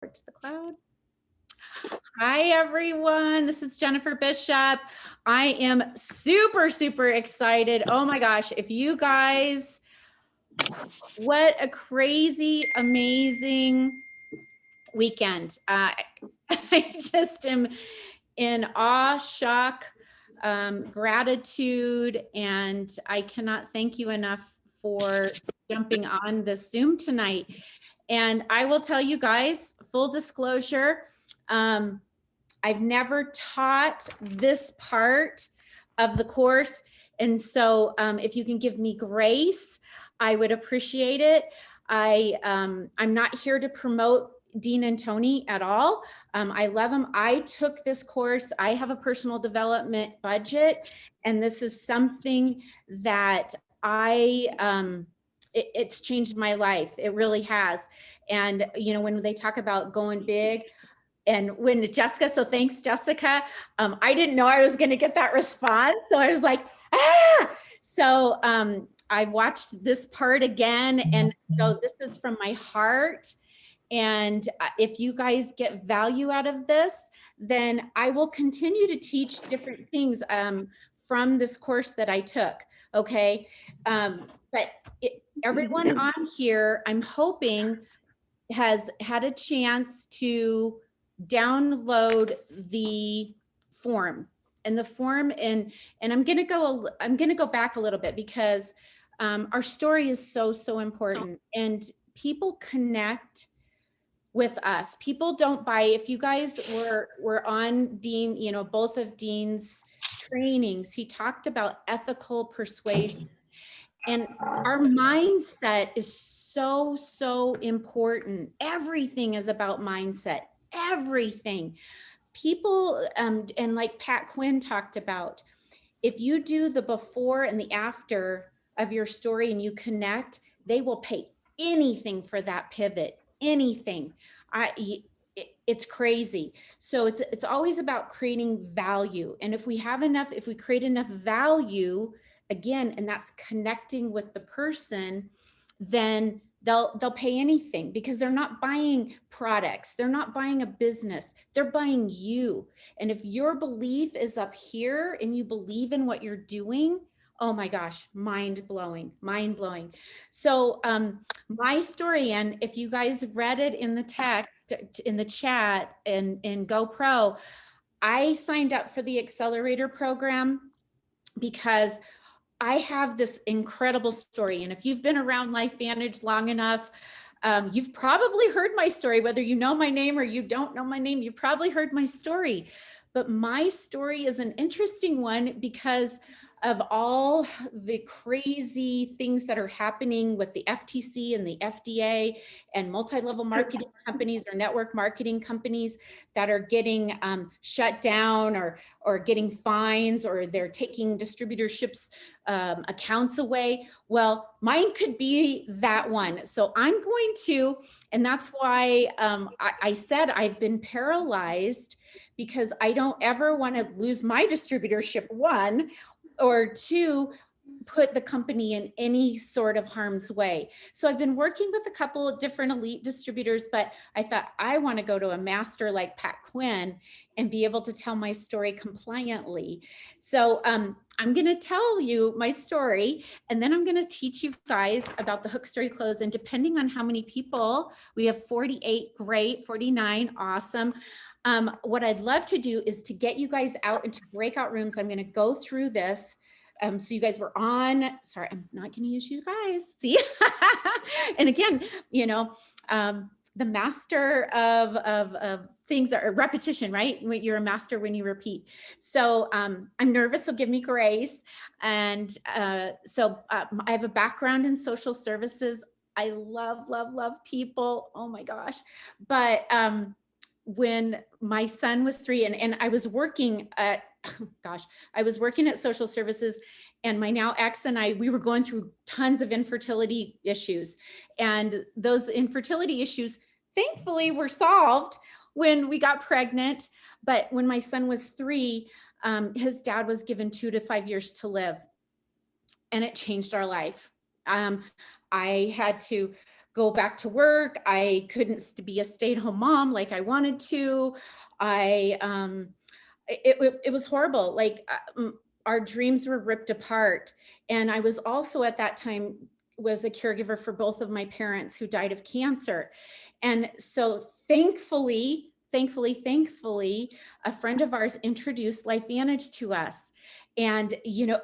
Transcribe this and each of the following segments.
To the cloud. Hi, everyone. This is Jennifer Bishop. I am super, super excited. Oh my gosh. If you guys, what a crazy, amazing weekend. I just am in awe, shock, gratitude, and I cannot thank you enough for jumping on this Zoom tonight. And I will tell you guys, full disclosure, I've never taught this part of the course. And so if you can give me grace, I would appreciate it. I'm not here to promote Dean and Tony at all. I love them. I took this course. I have a personal development budget, and this is something that it's changed my life. It really has. And, you know, when they talk about going big, and when Jessica, so thanks, Jessica. I didn't know I was going to get that response. So I was like, ah! So I've watched this part again. And so this is from my heart. And if you guys get value out of this, then I will continue to teach different things from this course that I took. Okay. But everyone on here, I'm hoping, has had a chance to download the form. And the form, and I'm going to go back a little bit because our story is so important, and people connect with us. People don't buy. If you guys were on Dean, you know, both of Dean's trainings, he talked about ethical persuasion. And our mindset is so important. Everything is about mindset. Everything. People, and like Pat Quinn talked about, if you do the before and the after of your story and you connect, they will pay anything for that pivot. Anything. It's crazy. So it's always about creating value. And if we create enough value, again, and that's connecting with the person, then they'll pay anything, because they're not buying products, they're not buying a business, they're buying you. And if your belief is up here and you believe in what you're doing, oh my gosh, mind blowing. So my story, and if you guys read it in the text, in the chat, in GoPro, I signed up for the accelerator program because I have this incredible story. And if you've been around LifeVantage long enough, you've probably heard my story, whether you know my name or you don't know my name, you've probably heard my story. But my story is an interesting one because of all the crazy things that are happening with the FTC and the FDA and multi-level marketing companies or network marketing companies that are getting shut down or getting fines, or they're taking distributorships accounts away. Well, mine could be that one. So I'm going to, and that's why I said I've been paralyzed, because I don't ever want to lose my distributorship, one, or two, put the company in any sort of harm's way. So I've been working with a couple of different elite distributors, but I thought I want to go to a master like Pat Quinn and be able to tell my story compliantly. So I'm going to tell you my story, and then I'm going to teach you guys about the Hook Story Close. And depending on how many people, we have 48, great, 49, awesome. What I'd love to do is to get you guys out into breakout rooms. I'm going to go through this. So you guys were on, sorry, I'm not going to use you guys. See? And again, you know, the master of things are repetition, right? You're a master when you repeat. So I'm nervous, so give me grace. And so I have a background in social services. I love people. Oh my gosh. But when my son was 3, and I was working at, I was working at social services, and my now ex and we were going through tons of infertility issues. And those infertility issues, thankfully, were solved when we got pregnant. But when my son was 3, his dad was given 2 to 5 years to live. And it changed our life. I had to go back to work. I couldn't be a stay-at-home mom like I wanted to. It was horrible. Like our dreams were ripped apart. And I was also at that time was a caregiver for both of my parents who died of cancer. And so thankfully, a friend of ours introduced LifeVantage to us. And,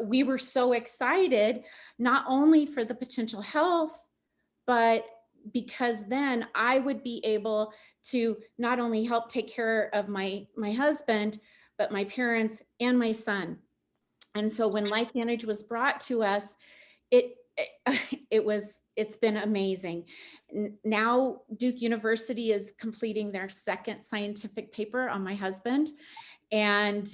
we were so excited, not only for the potential health, but because then I would be able to not only help take care of my husband, but my parents and my son. And so when LifeVantage was brought to us, it's been amazing. Now Duke University is completing their second scientific paper on my husband and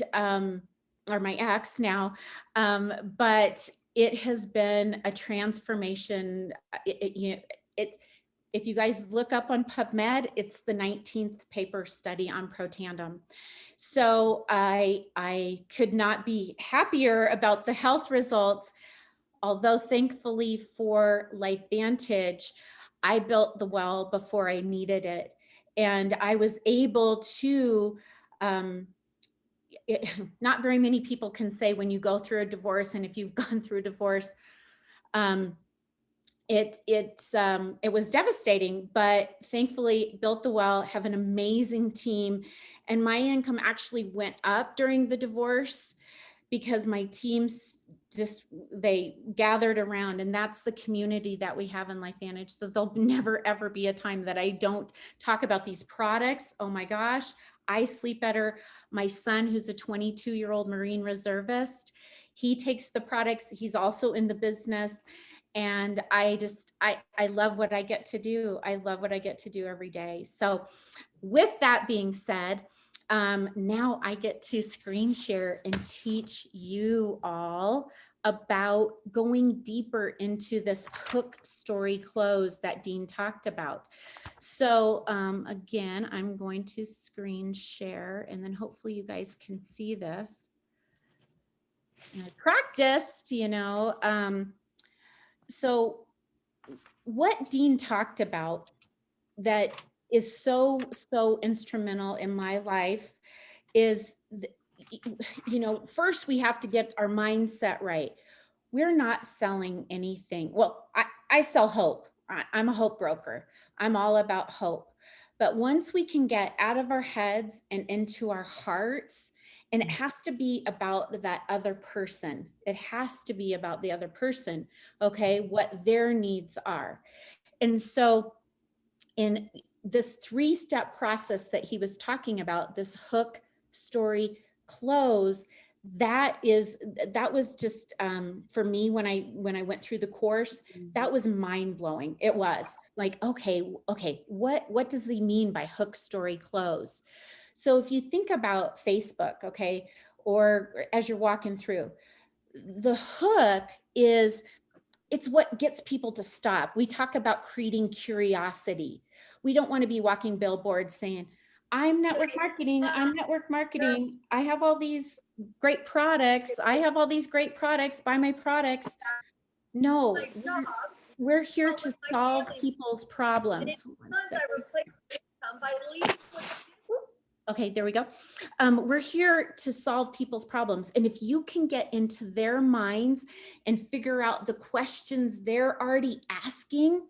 or my ex now, but it has been a transformation. If you guys look up on PubMed, it's the 19th paper study on Protandim. So I could not be happier about the health results. Although thankfully for LifeVantage, I built the well before I needed it. And I was able to, not very many people can say when you go through a divorce, and if you've gone through a divorce, it was devastating, but thankfully built the well, have an amazing team. And my income actually went up during the divorce because my teams they gathered around, and that's the community that we have in LifeVantage. So there'll never, ever be a time that I don't talk about these products. Oh my gosh, I sleep better. My son, who's a 22-year-old Marine reservist, he takes the products. He's also in the business. And I love what I get to do. I love what I get to do every day. So with that being said, now I get to screen share and teach you all about going deeper into this hook story close that Dean talked about. So again, I'm going to screen share, and then hopefully you guys can see this. And I practiced, so what Dean talked about that is so instrumental in my life is, first we have to get our mindset right. We're not selling anything. Well, I sell hope. I'm a hope broker. I'm all about hope. But once we can get out of our heads and into our hearts, and it has to be about that other person. It has to be about the other person, okay, what their needs are. And so in this 3-step process that he was talking about, this hook, story, close, that was just for me when I went through the course, that was mind-blowing. It was like, okay, what does he mean by hook, story, close? So if you think about Facebook, okay, or as you're walking through, the hook it's what gets people to stop. We talk about creating curiosity. We don't want to be walking billboards saying, I'm network marketing. I have all these great products. Buy my products. No, we're here to solve people's problems. Okay, there we go. We're here to solve people's problems. And if you can get into their minds and figure out the questions they're already asking,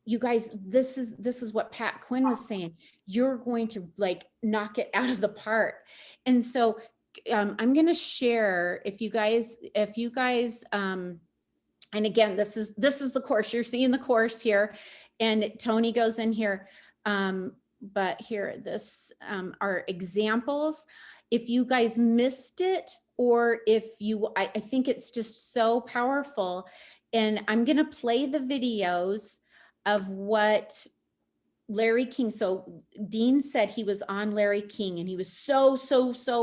you guys, this is what Pat Quinn was saying. You're going to like knock it out of the park. And so I'm going to share, if you guys, and again, this is the course. You're seeing the course here, and Tony goes in here. But here, this are examples. If you guys missed it, or if I think it's just so powerful. And I'm going to play the videos of what Larry King. So Dean said he was on Larry King and he was so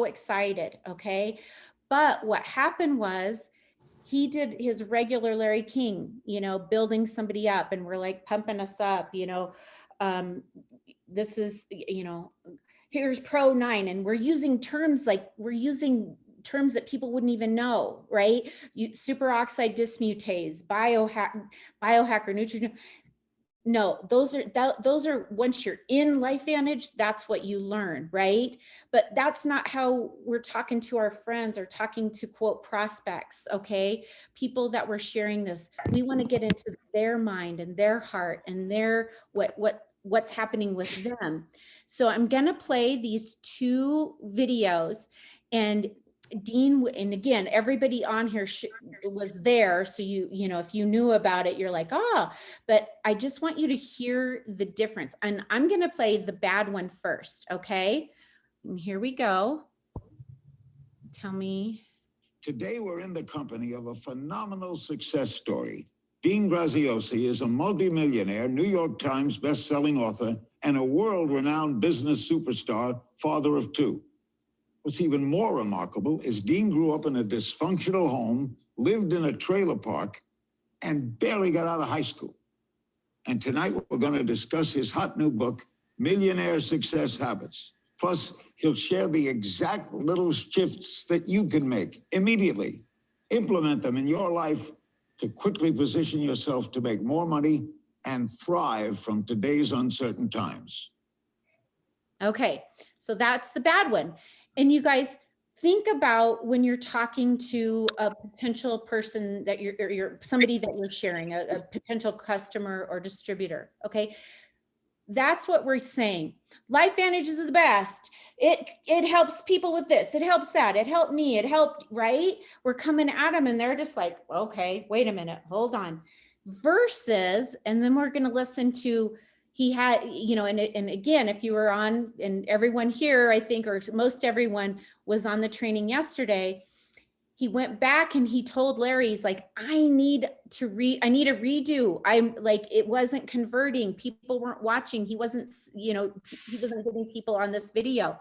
excited. Okay. But what happened was he did his regular Larry King, building somebody up, and we're like pumping us up, this is, here's Pro 9, and we're using terms that people wouldn't even know, right? Superoxide dismutase, biohacker, nutrient. No, those are once you're in LifeVantage, that's what you learn, right? But that's not how we're talking to our friends or talking to quote prospects, okay? People that we're sharing this, we want to get into their mind and their heart and their what's happening with them. So I'm gonna play these two videos, and Dean, and again, everybody on here was there. So you know, if you knew about it, you're like, oh, but I just want you to hear the difference. And I'm going to play the bad one first. Okay. And here we go. Tell me. Today, we're in the company of a phenomenal success story. Dean Graziosi is a multimillionaire, New York Times bestselling author, and a world-renowned business superstar, father of two. What's even more remarkable is Dean grew up in a dysfunctional home, lived in a trailer park, and barely got out of high school. And tonight we're going to discuss his hot new book, Millionaire Success Habits. Plus, he'll share the exact little shifts that you can make immediately. Implement them in your life to quickly position yourself to make more money and thrive from today's uncertain times. Okay, so that's the bad one. And you guys, think about when you're talking to a potential person that you're somebody that you're sharing, a potential customer or distributor, okay? That's what we're saying. LifeVantage is the best. It helps people with this. It helps that. It helped me. It helped, right? We're coming at them and they're just like, okay, wait a minute, hold on. Versus, and then we're going to listen to, he had, you know, and again, if you were on, and everyone here, I think, or most everyone was on the training yesterday, he went back and he told Larry, he's like, I need a redo. I'm like, it wasn't converting. People weren't watching. He wasn't, you know, he wasn't getting people on this video.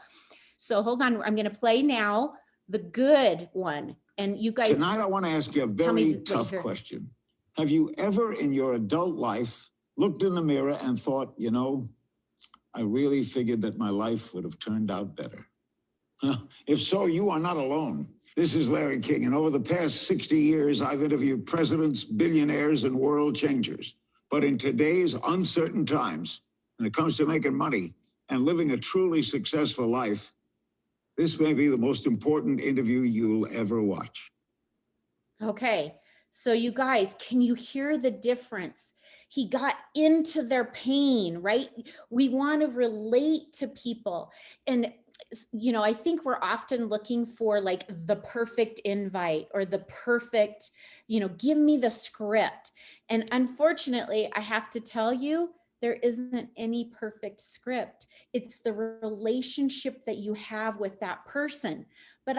So hold on, I'm going to play now the good one. And you guys. Tonight, I want to ask you a very tough question. Have you ever in your adult life looked in the mirror and thought, you know, I really figured that my life would have turned out better? If so, you are not alone. This is Larry King, and over the past 60 years, I've interviewed presidents, billionaires, and world changers. But in today's uncertain times, when it comes to making money and living a truly successful life, this may be the most important interview you'll ever watch. Okay, so you guys, can you hear the difference? He got into their pain, right? We want to relate to people. And you know, I think we're often looking for like the perfect invite or the perfect, you know, give me the script. And unfortunately, I have to tell you, there isn't any perfect script. It's the relationship that you have with that person. But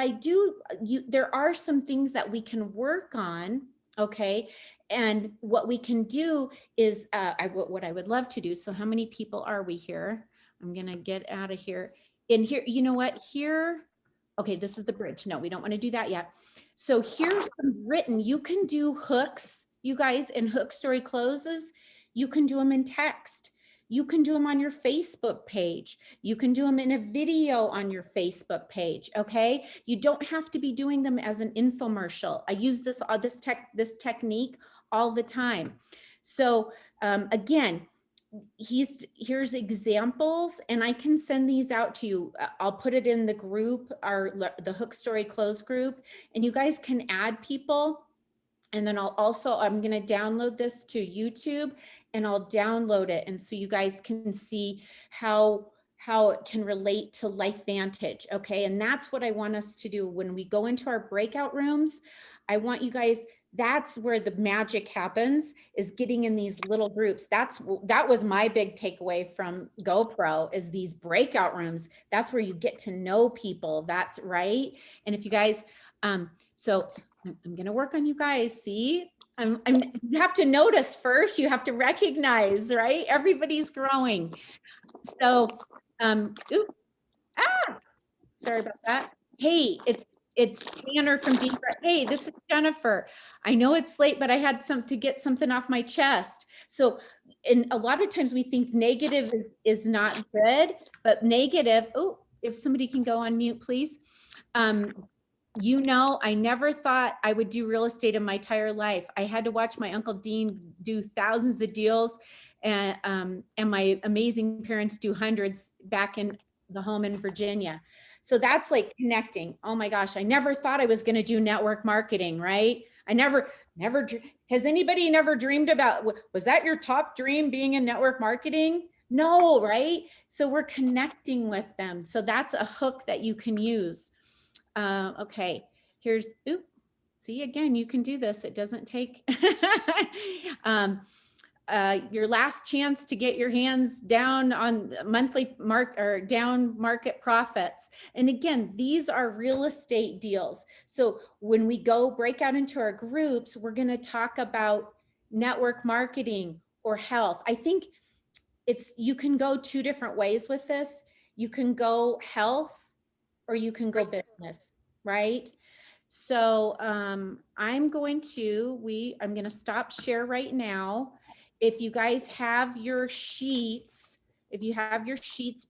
there are some things that we can work on. Okay. And what we can do is, what I would love to do. So how many people are we here? I'm going to get out of here. And here, you know what, here, okay, this is the bridge. No, we don't want to do that yet. So here's some written, you can do hooks, you guys, and hook story closes. You can do them in text. You can do them on your Facebook page. You can do them in a video on your Facebook page, okay? You don't have to be doing them as an infomercial. I use this technique all the time. So again, here's examples, and I can send these out to you. I'll put it in the group, the Hook Story Close group, and you guys can add people. And then I'm going to download this to YouTube, and I'll download it. And so you guys can see how it can relate to LifeVantage. Okay. And that's what I want us to do when we go into our breakout rooms. I want you guys, that's where the magic happens, is getting in these little groups. That was my big takeaway from GoPro, is these breakout rooms. That's where you get to know people. That's right. And if you guys, so I'm going to work on you guys. See, you have to notice first, you have to recognize, right? Everybody's growing. So, sorry about that. Hey, it's Tanner from Deep. Hey, this is Jennifer. I know it's late, but I had to get something off my chest. So, and a lot of times we think negative is not good, but negative, oh, if somebody can go on mute, please. You know, I never thought I would do real estate in my entire life. I had to watch my Uncle Dean do thousands of deals. and my amazing parents do hundreds back in the home in Virginia. So that's like connecting. Oh my gosh, I never thought I was going to do network marketing, right? I never, has anybody never dreamed about, was that your top dream, being in network marketing? No, right? So we're connecting with them. So that's a hook that you can use. Okay, here's, see, again, you can do this. It doesn't take, your last chance to get your hands down on monthly down market profits. And again, these are real estate deals. So when we go break out into our groups, we're going to talk about network marketing or health. I think you can go two different ways with this. You can go health or you can go business, right? So I'm going to stop share right now. If you guys have your sheets,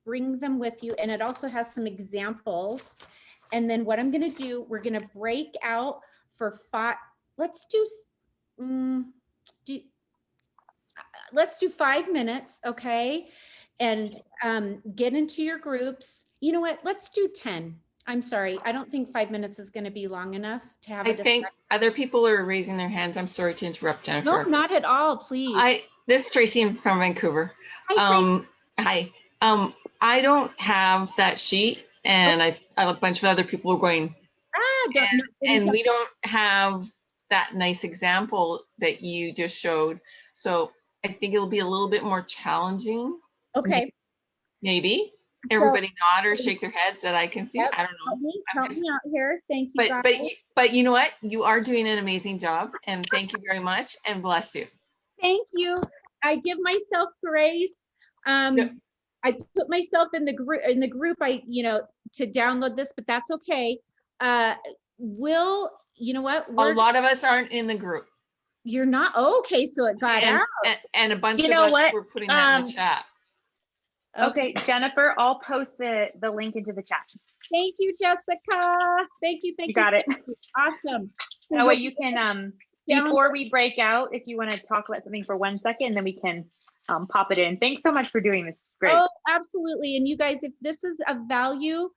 bring them with you. And it also has some examples. And then what I'm going to do, we're going to break out for 5. Let's do 5 minutes. Okay. And get into your groups. You know what? Let's do 10. I'm sorry. I don't think 5 minutes is going to be long enough to have. I think other people are raising their hands. I'm sorry to interrupt, Jennifer. No, not at all. Please. This is Tracy from Vancouver. Hi. Hi. I don't have that sheet, and I have a bunch of other people are going. And we don't have that nice example that you just showed. So I think it'll be a little bit more challenging. Okay. Maybe. Everybody nod or shake their heads that I can see. Yep. I don't know. Help me out here. Thank you. But you know what? You are doing an amazing job, and thank you very much, and bless you. Thank you. I give myself grace. I put myself in the group. To download this, but that's okay. You know what? A lot of us aren't in the group. You're not. Oh, okay, so it got out. And a bunch of us were putting that in the chat. Okay, Jennifer, I'll post the link into the chat. Thank you, Jessica. Thank you. You got it. Awesome. That way you can, before we break out, if you want to talk about something for 1 second, then we can pop it in. Thanks so much for doing this. Great. Oh, absolutely. And you guys, if this is of value,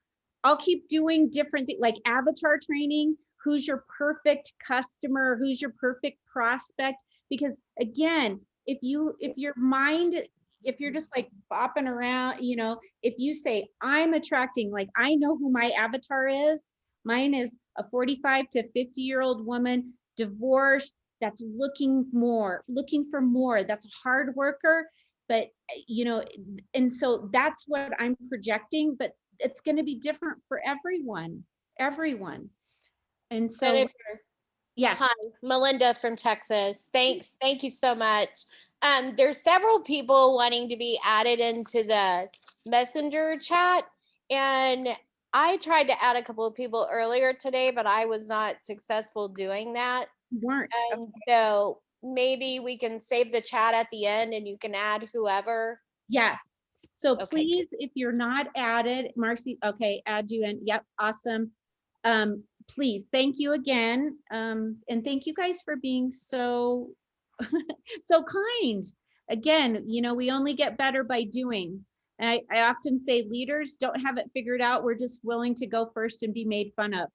I'll keep doing different things like avatar training. Who's your perfect customer? Who's your perfect prospect? Because again, if your mind, if you're just like bopping around, if you say, I'm attracting, like, I know who my avatar is. Mine is a 45 to 50-year-old woman, divorced, that's looking for more. That's a hard worker, but and so that's what I'm projecting, but it's going to be different for everyone. And so, Jennifer. Yes. Hi, Melinda from Texas. Thanks. Thank you so much. There's several people wanting to be added into the messenger chat. And I tried to add a couple of people earlier today, but I was not successful doing that. You weren't. And so maybe we can save the chat at the end and you can add whoever. Yes. So Okay. Please, if you're not added, Marcy, okay, add you in. Yep. Awesome. Please, thank you again. And thank you guys for being so kind. Again, we only get better by doing. And I often say leaders don't have it figured out. We're just willing to go first and be made fun of.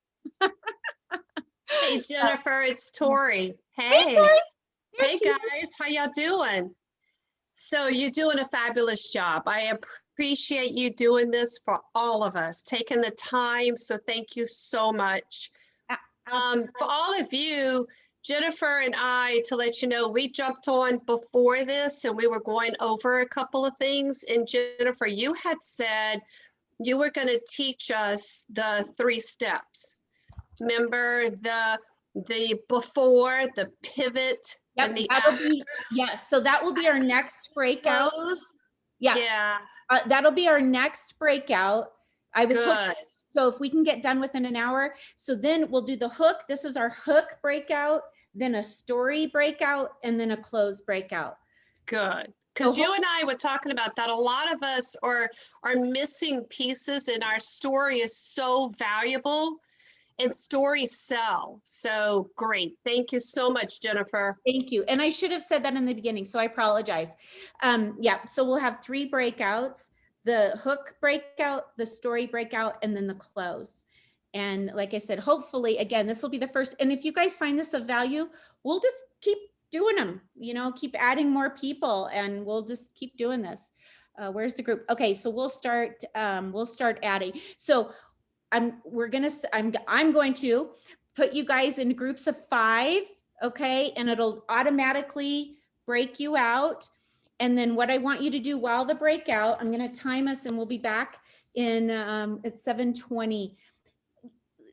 Hey, Jennifer, it's Tori. Hey, hey guys, how y'all doing? So you're doing a fabulous job. I appreciate you doing this for all of us, taking the time. So thank you so much. For all of you, Jennifer and I, to let you know, we jumped on before this and we were going over a couple of things. And Jennifer, you had said you were going to teach us the 3 steps. Remember the before, the pivot, Yep, and the yes. So that will be our next breakout. those? Yeah. Yeah. That'll be our next breakout. I was hoping, Good. so if we can get done within an hour. So then we'll do the hook. This is our hook breakout, then a story breakout, and then a close breakout. Good. Because So you and I were talking about that. A lot of us are missing pieces, and our story is so valuable. and stories sell. So great. Thank you so much, Jennifer. Thank you. And I should have said that in the beginning, so I apologize. Yeah, so we'll have 3 breakouts, the hook breakout, the story breakout, and then the close. And like I said, hopefully, again, this will be the first. And if you guys find this of value, we'll just keep doing them, keep adding more people, and we'll just keep doing this. Where's the group? Okay, so we'll start adding. So I'm going to put you guys in groups of 5, okay? And it'll automatically break you out. And then what I want you to do while the breakout, I'm going to time us and we'll be back in at 7:20.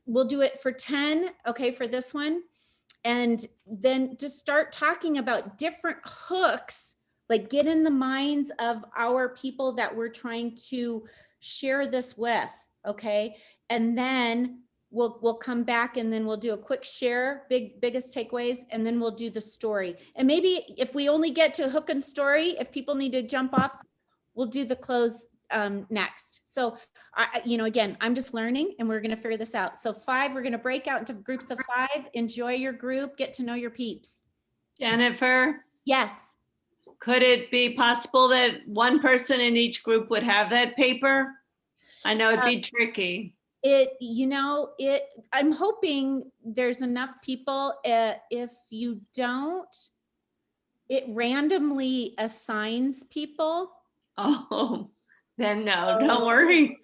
We'll do it for 10, okay, for this one. And then just start talking about different hooks, like get in the minds of our people that we're trying to share this with, okay? And then we'll come back and then we'll do a quick share, biggest takeaways, and then we'll do the story. And maybe if we only get to hook and story, if people need to jump off, we'll do the close next. So, again, I'm just learning and we're going to figure this out. So 5, we're going to break out into groups of 5, enjoy your group, get to know your peeps. Jennifer, Yes. could it be possible that one person in each group would have that paper? I know it'd be tricky. I'm hoping there's enough people. If you don't, it randomly assigns people. Oh, then no, don't worry.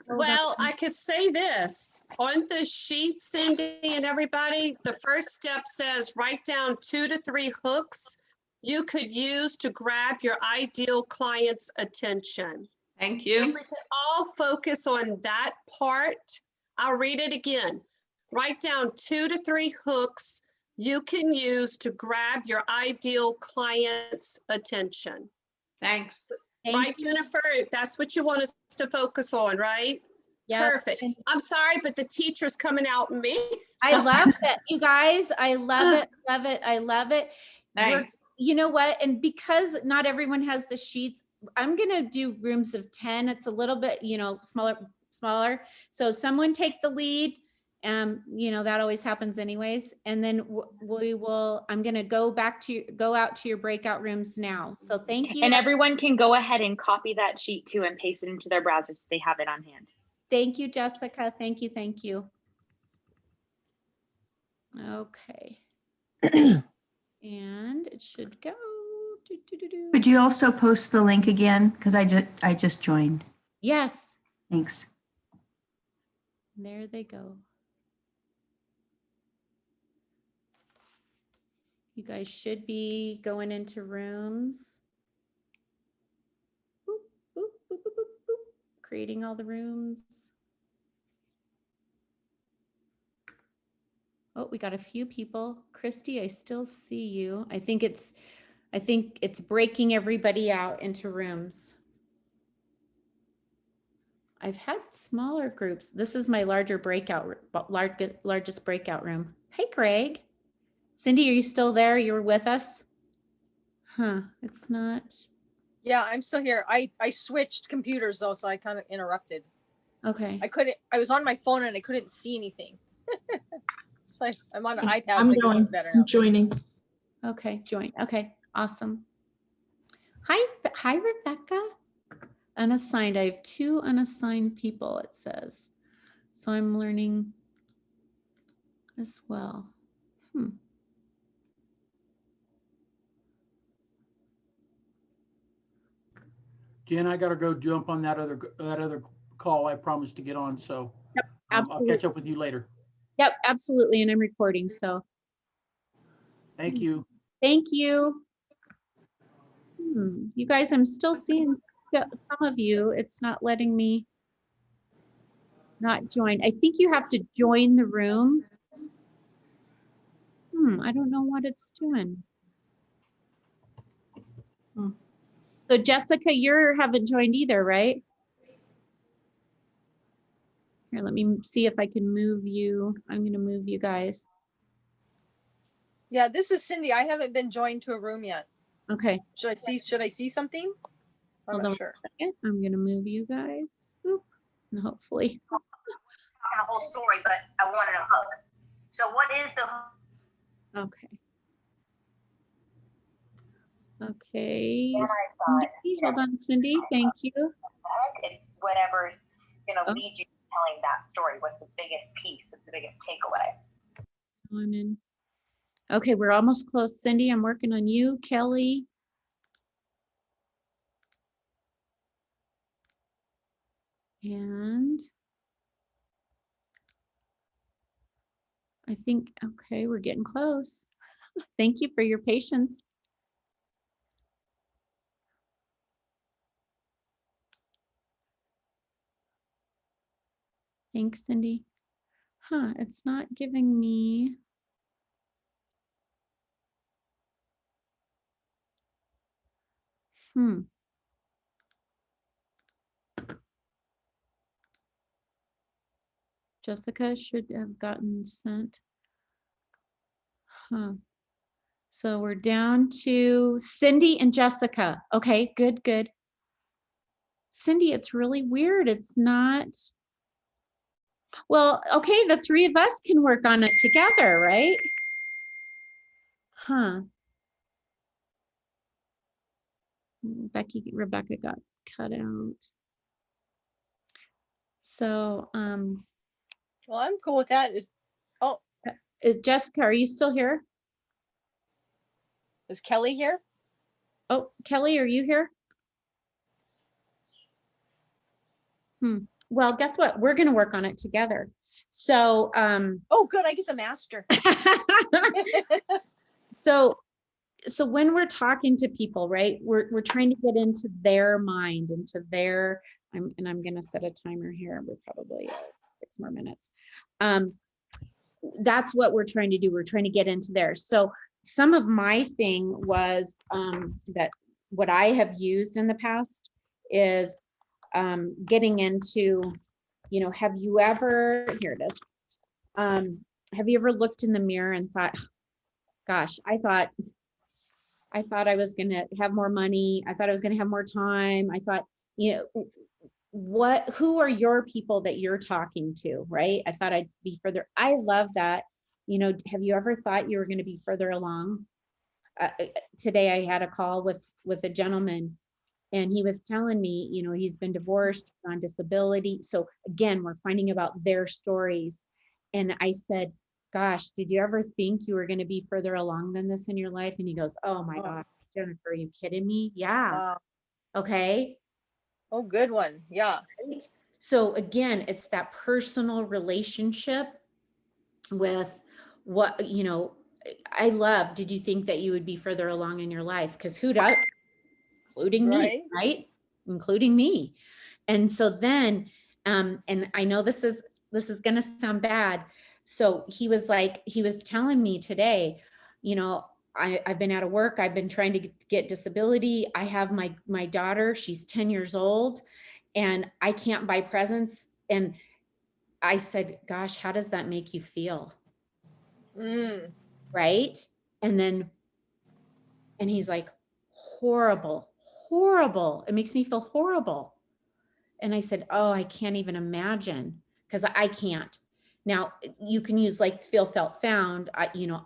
Well, I could say this on the sheet, Cindy and everybody, the first step says write down 2 to 3 hooks you could use to grab your ideal client's attention. Thank If you. we could all focus on that part, I'll read it again. Write down 2 to 3 hooks you can use to grab your ideal client's attention. Thanks. Right, Jennifer? That's what you want us to focus on, right? Yeah. Perfect. I'm sorry, but the teacher's coming out in me. I love it, you guys. I love it, love it. I love it. Thanks. You know what? And because not everyone has the sheets, I'm going to do rooms of 10. It's a little bit, smaller. So someone take the lead. That always happens anyways. And then I'm going to go out to your breakout rooms now. So thank you. And everyone can go ahead and copy that sheet too and paste it into their browser so they have it on hand. Thank you, Jessica. Thank you. Thank you. Okay. And it should go. Could you also post the link again? Because I just joined. Yes. Thanks. There they go. You guys should be going into rooms. Boop, boop, boop, boop, boop, boop. Creating all the rooms. Oh, we got a few people. Christy, I still see you. I think it's breaking everybody out into rooms. I've had smaller groups. This is my largest breakout room. Hey, Greg. Cindy, are you still there? You're with us? Huh, it's not. Yeah, I'm still here. I switched computers though, so I kind of interrupted. Okay. I was on my phone and I couldn't see anything. So I'm on an iPad. I'm going. I'm joining. Okay, join. Okay, awesome. Hi, Rebecca. Unassigned. I have 2 unassigned people, it says. So I'm learning as well. Jen, I gotta go jump on that other call I promised to get on, so Yep, I'll catch up with you later. Yep, absolutely. And I'm recording, so. Thank you. Thank you. You guys, I'm still seeing some of you. It's not letting me not join. I think you have to join the room. I don't know what it's doing. So Jessica, you haven't joined either, right? Here, let me see if I can move you. I'm going to move you guys. Yeah, this is Cindy. I haven't been joined to a room yet. Okay. Should I see something? I'm Hold not on sure. a second. I'm going to move you guys. Boop. And hopefully. talking the whole story, but I wanted a hook. So what is the hook? Okay. Okay. And I thought, Cindy, hold on, Cindy. Thank you. it's whatever's going to Oh. lead you to telling that story. What's the biggest piece? What's the biggest takeaway? I'm in. Okay, we're almost close. Cindy, I'm working on you. Kelly. And I think, okay, we're getting close. Thank you for your patience. Thanks, Cindy. Huh, it's not giving me. Jessica should have gotten sent. Huh. So we're down to Cindy and Jessica. Okay, good, good. Cindy, it's really weird. It's not. Well, okay, the three of us can work on it together, right? Huh. Rebecca got cut out. So, Well, I'm cool with that. is Jessica, are you still here? Is Kelly here? Oh, Kelly, are you here? Well, guess what? We're going to work on it together. So, Oh, good. I get the master. so when we're talking to people, right, we're trying to get into their mind, into their, I'm going to set a timer here. We're probably 6 more minutes. That's what we're trying to do. We're trying to get into theirs. So some of my thing was that what I have used in the past is getting into, you know, have you ever, here it is. Have you ever looked in the mirror and thought, gosh, I thought I was going to have more money. I thought I was going to have more time. I thought, you know, who are your people that you're talking to, right? I thought I'd be further. I love that. You know, have you ever thought you were going to be further along? Today I had a call with a gentleman, and he was telling me, you know, he's been divorced, on disability. So again, we're finding about their stories. And I said, gosh, did you ever think you were going to be further along than this in your life? And he goes, oh my gosh, Jennifer, are you kidding me? Yeah. Wow. Okay. Oh, good one. Yeah. Right? So again, it's that personal relationship with what, you know, I love, did you think that you would be further along in your life? Because who does? Including me, right? Including me. And so then, and I know this is going to sound bad. So he was telling me today, you know, I've been out of work. I've been trying to get disability. I have my daughter, she's 10 years old, and I can't buy presents. And I said, gosh, how does that make you feel? Right? And he's like, horrible. It makes me feel horrible. And I said, oh, I can't even imagine, because I can't. Now you can use like feel, felt, found. I use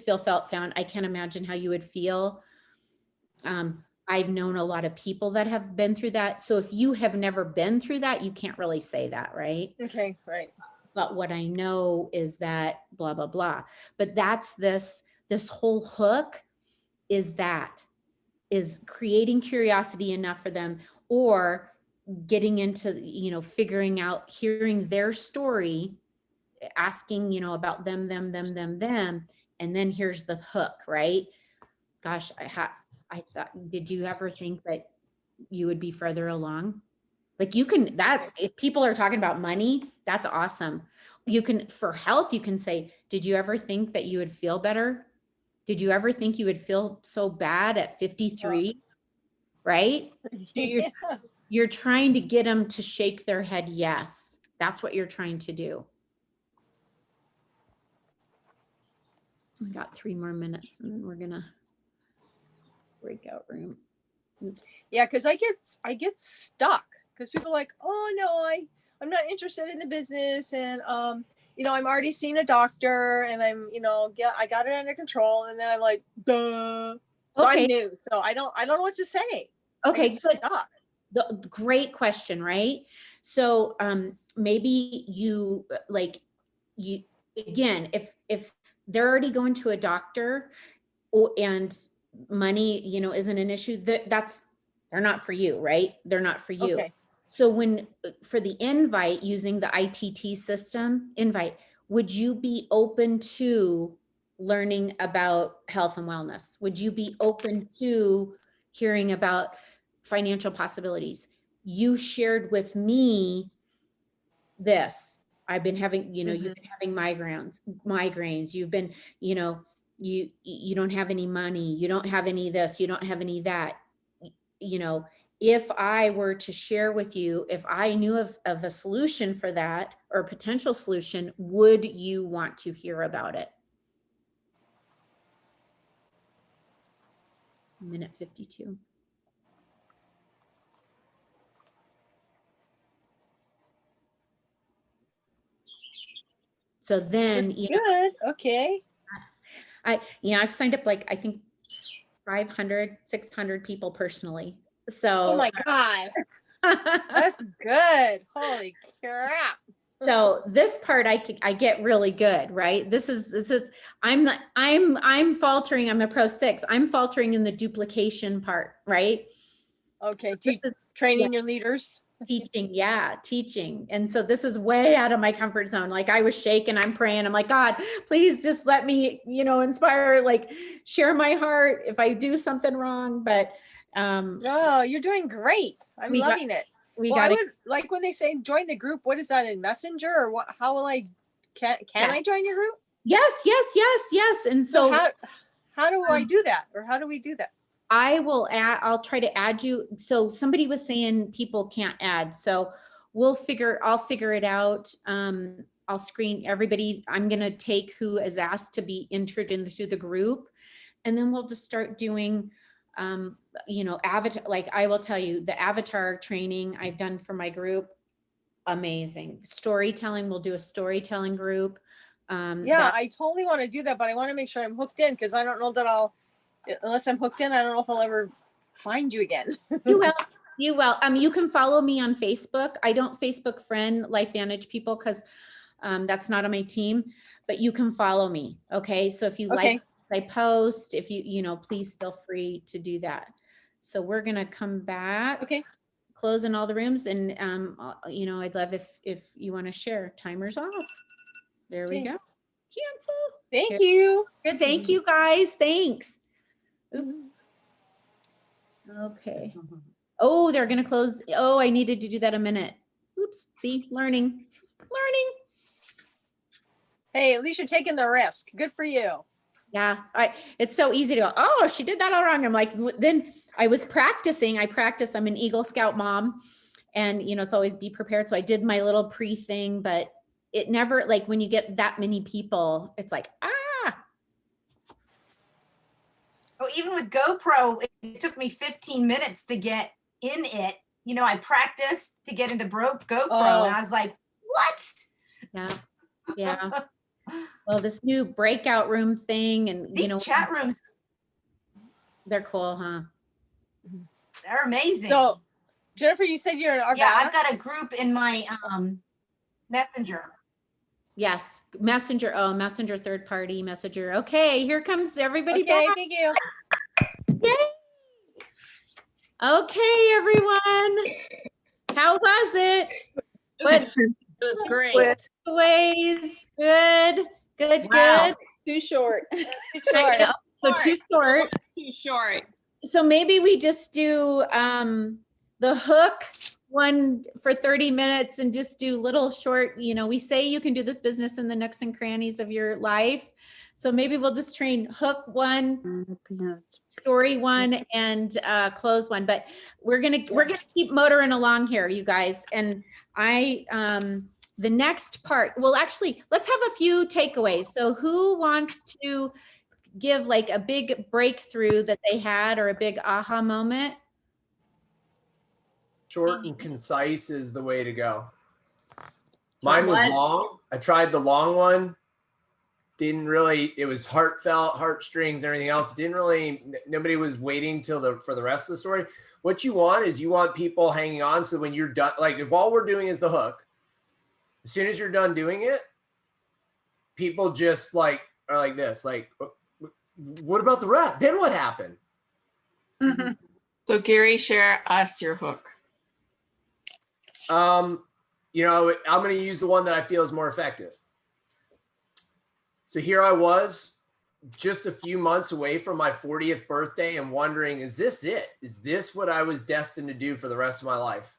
feel, felt, found. I can't imagine how you would feel. I've known a lot of people that have been through that. So if you have never been through that, you can't really say that, right? Okay, right. But what I know is that blah, blah, blah. But that's this whole hook is creating curiosity enough for them, or getting into, you know, figuring out, hearing their story, asking, you know, about them, and then here's the hook, right? Gosh, I thought, did you ever think that you would be further along? Like if people are talking about money, that's awesome. You can, for health, you can say, did you ever think that you would feel better? Did you ever think you would feel so bad at 53? Right? Yeah. You're trying to get them to shake their head. Yes, that's what you're trying to do. We got 3 more minutes, and then we're gonna breakout room. Oops. Yeah, because I get stuck. because people are like, oh no, I'm not interested in the business, and I'm already seeing a doctor, and I'm, I got it under control, and then I'm like, duh. So Okay. I'm new, so I don't know what to say. Okay, It's good. stuck. The great question, right? So maybe you again, if they're already going to a doctor and money, isn't an issue, they're not for you, right? They're not for you. Okay. So for the invite, using the ITT system invite, would you be open to learning about health and wellness? Would you be open to hearing about financial possibilities? You shared with me this. I've been having, you've been having migraines. You've been, you don't have any money. You don't have any this, you don't have any that. If I were to share with you, if I knew of a solution for that or a potential solution, would you want to hear about it? Minute 52. So then, good. Okay. I've signed up I think 500, 600 people personally. So, oh my God, that's good. Holy crap. So this part I get really good, right? This is I'm faltering. I'm a pro 6. I'm faltering in the duplication part, right? Okay. So training your leaders. Teaching. And so this is way out of my comfort zone. I was shaking, I'm praying. I'm like, God, please just let me, inspire, share my heart if I do something wrong. But no, you're doing great. I'm loving it. I would like when they say join the group. What is that, in Messenger, or what? How will I? Can I join your group? Yes. And so how do I do that, or how do we do that? I'll try to add you. So somebody was saying people can't add. So I'll figure it out. I'll screen everybody. I'm going to take who is asked to be entered into the group. And then we'll just start doing, avatar. I will tell you, the avatar training I've done for my group, amazing. Storytelling, we'll do a storytelling group. I totally want to do that, but I want to make sure I'm hooked in, because I don't know that unless I'm hooked in, I don't know if I'll ever find you again. You will. You can follow me on Facebook. I don't Facebook friend LifeVantage people because that's not on my team, but you can follow me. Okay. So if you like I post, if you, please feel free to do that. So we're going to come back. Okay. Closing all the rooms. And, I'd love if you want to share. Timer's off. There we go. Cancel. Thank you. Thank you guys. Thanks. Okay. Oh, they're going to close. Oh, I needed to do that a minute. Oops. See, learning. Hey, at least you're taking the risk. Good for you. Yeah. It's so easy to go, oh, she did that all wrong. I'm like, then I was practicing. I'm an Eagle Scout mom, and it's always be prepared. So I did my little pre thing, but it never, when you get that many people, it's like, Oh, even with GoPro, it took me 15 minutes to get in it. I practiced to get into GoPro, and I was like, what? Yeah. Well, this new breakout room thing, and these chat rooms, they're cool, huh? They're amazing. So, Jennifer, you said you're in Arvada? Yeah, I've got a group in my Messenger. Yes, Messenger. Oh, Messenger, third party Messenger. Okay, here comes everybody back. Thank you. Yay! Okay, everyone. How was it? It was great. Ways. Good. Wow. Too short. So too short. Too short. So maybe we just do the hook one for 30 minutes and just do little short, we say you can do this business in the nooks and crannies of your life. So maybe we'll just train hook one, story one, and close one. But we're gonna keep motoring along here, you guys. And the next part, well, actually, let's have a few takeaways. So who wants to give a big breakthrough that they had, or a big aha moment? Short and concise is the way to go. Mine was what? long. I tried the long one. Didn't really, it was heartfelt, heartstrings, everything else, but didn't really, nobody was waiting for the rest of the story. What you want is you want people hanging on. So when you're done, like if all we're doing is the hook, as soon as you're done doing it, people just like are like this, like, what about the rest? Then what happened? So Gary, share us your hook. You know, I'm going to use the one that I feel is more effective. So here I was just a few months away from my 40th birthday and wondering, is this it? Is this what I was destined to do for the rest of my life?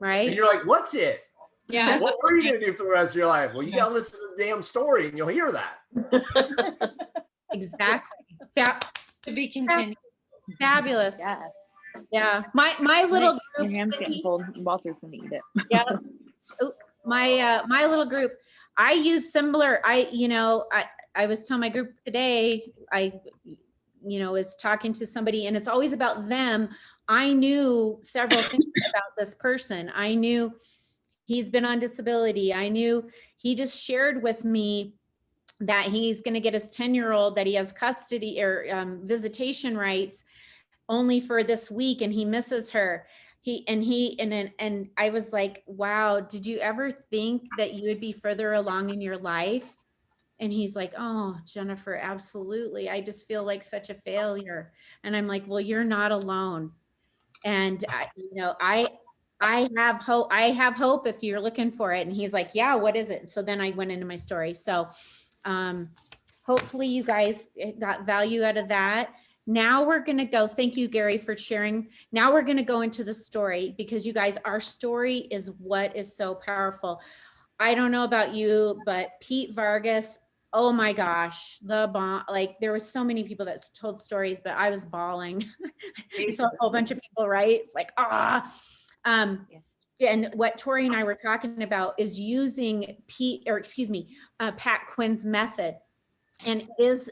Right. And you're like, what's it? Yeah. What were you going to do for the rest of your life? Well, you got to listen to the damn story and you'll hear that. Exactly. To be continued. Fabulous. Yeah. Yeah. My little Your group, hand's Cindy, getting cold. Walter's gonna eat it. yeah. Oh, my little group, I use similar, I was telling my group today, was talking to somebody and it's always about them. I knew several things about this person. I knew he's been on disability. I knew he just shared with me that he's going to get his 10-year-old, that he has custody or visitation rights only for this week and he misses her. And I was like, wow, did you ever think that you would be further along in your life? And he's like, oh, Jennifer, absolutely. I just feel like such a failure. And I'm like, well, you're not alone. And I have hope. I have hope if you're looking for it. And he's like, yeah, what is it? So then I went into my story. So hopefully you guys got value out of that. Now we're going to go. Thank you, Gary, for sharing. Now we're going to go into the story because you guys, our story is what is so powerful. I don't know about you, but Pete Vargas, oh my gosh, the bomb. Like there were so many people that told stories, but I was bawling. I saw a whole bunch of people, right? It's like, and what Tori and I were talking about is using Pat Quinn's method. And it is,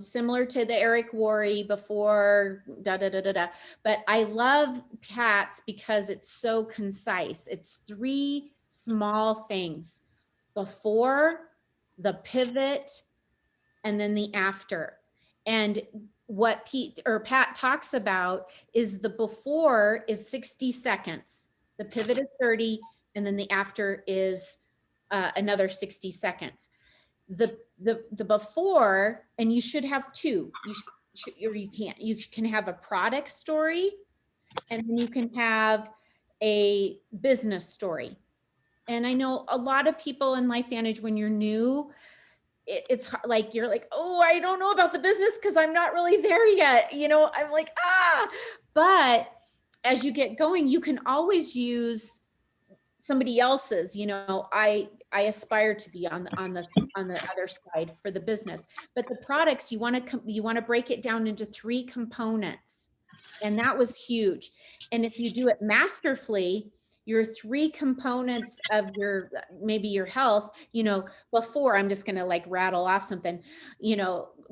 similar to the Eric Worre before, but I love Pat's because it's so concise. It's 3 small things: before, the pivot, and then the after. And what Pat talks about is the before is 60 seconds, the pivot is 30, and then the after is another 60 seconds. The before, and you should have 2, you can have a product story and then you can have a business story. And I know a lot of people in LifeVantage, when you're new, it's like, you're like, oh, I don't know about the business because I'm not really there yet. I'm like, but as you get going, you can always use somebody else's, I aspire to be on the other side for the business, but the products, you want to break it down into 3 components. And that was huge. And if you do it masterfully, your 3 components of maybe your health, before, I'm just going to like rattle off something,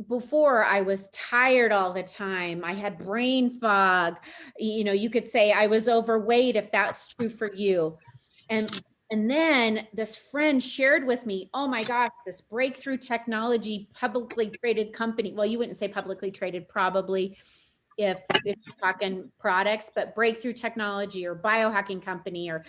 before I was tired all the time. I had brain fog. You could say I was overweight if that's true for you. And then this friend shared with me, oh my gosh, this breakthrough technology, publicly traded company. Well, you wouldn't say publicly traded, probably, if you're talking products, but breakthrough technology or biohacking company or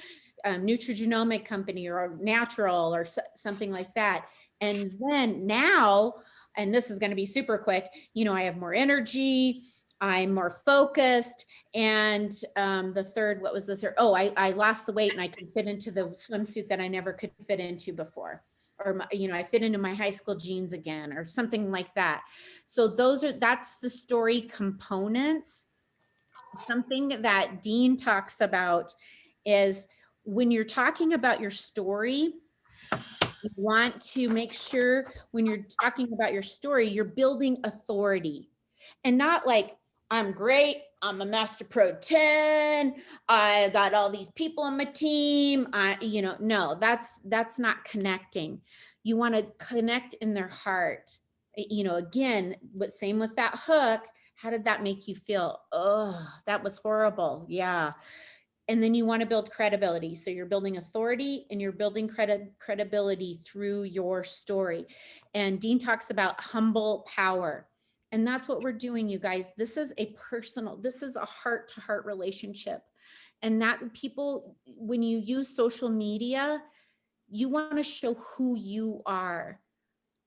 nutrigenomic company or natural or something like that. And then now, and this is going to be super quick, I have more energy, I'm more focused. And the third, what was the third? Oh, I lost the weight and I can fit into the swimsuit that I never could fit into before. Or, I fit into my high school jeans again or something like that. So that's the story components. Something that Dean talks about is when you're talking about your story, you want to make sure when you're talking about your story, you're building authority and not like, I'm great, I'm a Master Pro 10, I got all these people on my team. No, that's not connecting. You want to connect in their heart. Again, but same with that hook, How did that make you feel? Oh, that was horrible. Yeah. And then you want to build credibility. So you're building authority and you're building credibility through your story. And Dean talks about humble power. And that's what we're doing, you guys. This is a heart-to-heart relationship. And that people, when you use social media, you want to show who you are.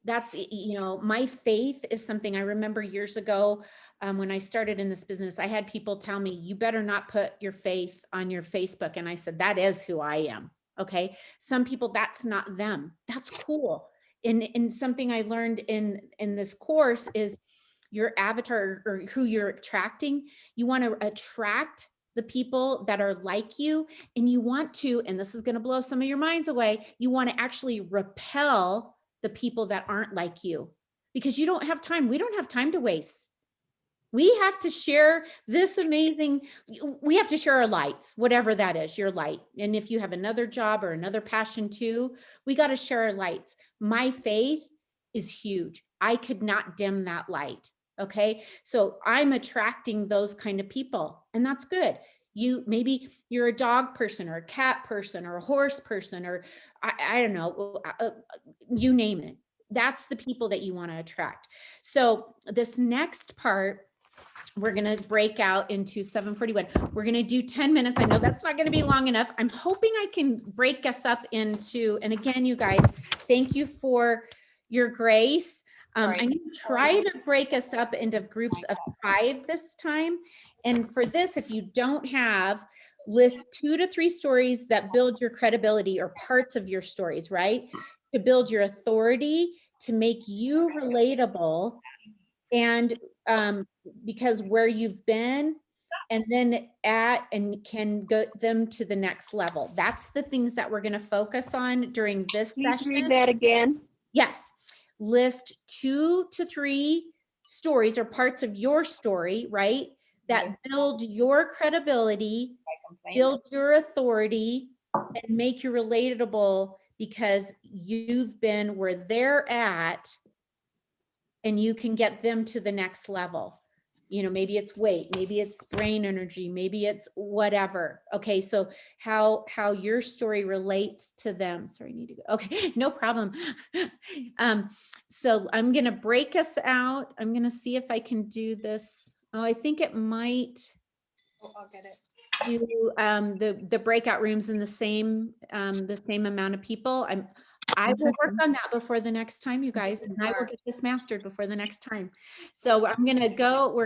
That's, you know, my faith is something I remember years ago when I started in this business. I had people tell me, you better not put your faith on your Facebook. And I said, that is who I am. Okay. Some people, that's not them. That's cool. And something I learned in this course is your avatar or who you're attracting. You want to attract the people that are like you, and you want to, and this is going to blow some of your minds away, you want to actually repel the people that aren't like you, because you don't have time. We don't have time to waste. We have to share this amazing, we have to share our lights, whatever that is, your light. And if you have another job or another passion too, we got to share our lights. My faith is huge. I could not dim that light. Okay. So I'm attracting those kind of people, and that's good. Maybe you're a dog person or a cat person or a horse person, or I don't know, you name it. That's the people that you want to attract. So this next part, we're going to break out into 741. We're going to do 10 minutes. I know that's not going to be long enough. I'm hoping I can break us up into, and again, you guys, thank you for your grace. I'm going to try to break us up into groups of 5 this time. And for this, if you don't have, list 2 to 3 stories that build your credibility or parts of your stories, right? To build your authority, to make you relatable, and because where you've been, and then and can get them to the next level. That's the things that we're going to focus on during this session. Read that again. Yes. List 2 to 3 stories or parts of your story, right? That build your credibility, build your authority, and make you relatable because you've been where they're at, and you can get them to the next level. You know, maybe it's weight, maybe it's brain energy, maybe it's whatever. Okay, so how your story relates to them. Sorry, I need to go. Okay, no problem. So I'm gonna break us out. I'm gonna see if I can do this. Oh, I think it might. Oh, I'll get it. Do the breakout rooms in the same amount of people. I will work on that before the next time, you guys, and I will get this mastered before the next time. So we're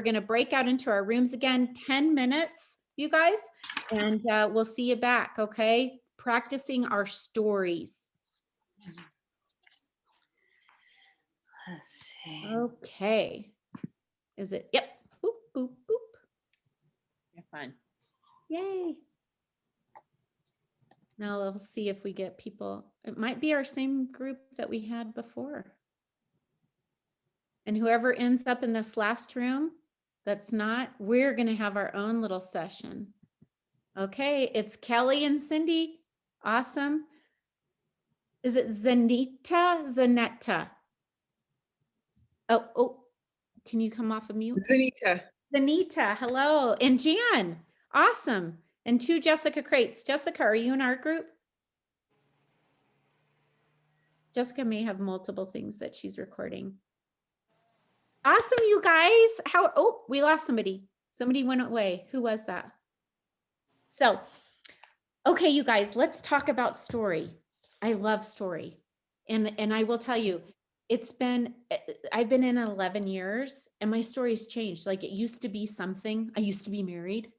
going to break out into our rooms again, 10 minutes, you guys, and we'll see you back. Okay. Practicing our stories. Let's see. Okay. Is it? Yep. Boop, boop, boop. You're fine. Yay. Now we'll see if we get people. It might be our same group that we had before. And whoever ends up in this last room, that's not, we're going to have our own little session. Okay, it's Kelly and Cindy. Awesome. Is it Zanetta? Oh, can you come off of mute? Zanita, hello. And Jan, awesome. And 2 Jessica Crates. Jessica, are you in our group? Jessica may have multiple things that she's recording. Awesome, you guys. Oh, we lost somebody. Somebody went away. Who was that? So, okay, you guys, let's talk about story. I love story. And I will tell you, I've been in 11 years and my story's changed. Like it used to be something. I used to be married.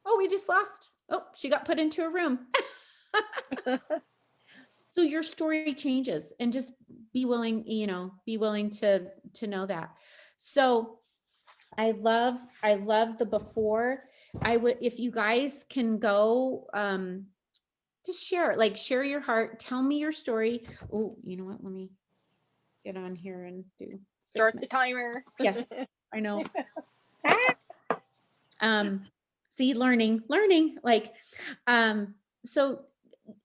Oh, we just lost. Oh, she got put into a room. So your story changes, and just be willing to know that. So I love the before. If you guys can go, just share your heart. Tell me your story. Oh, you know what? Let me get on here and do. Start the timer. Yes, I know. See, learning, so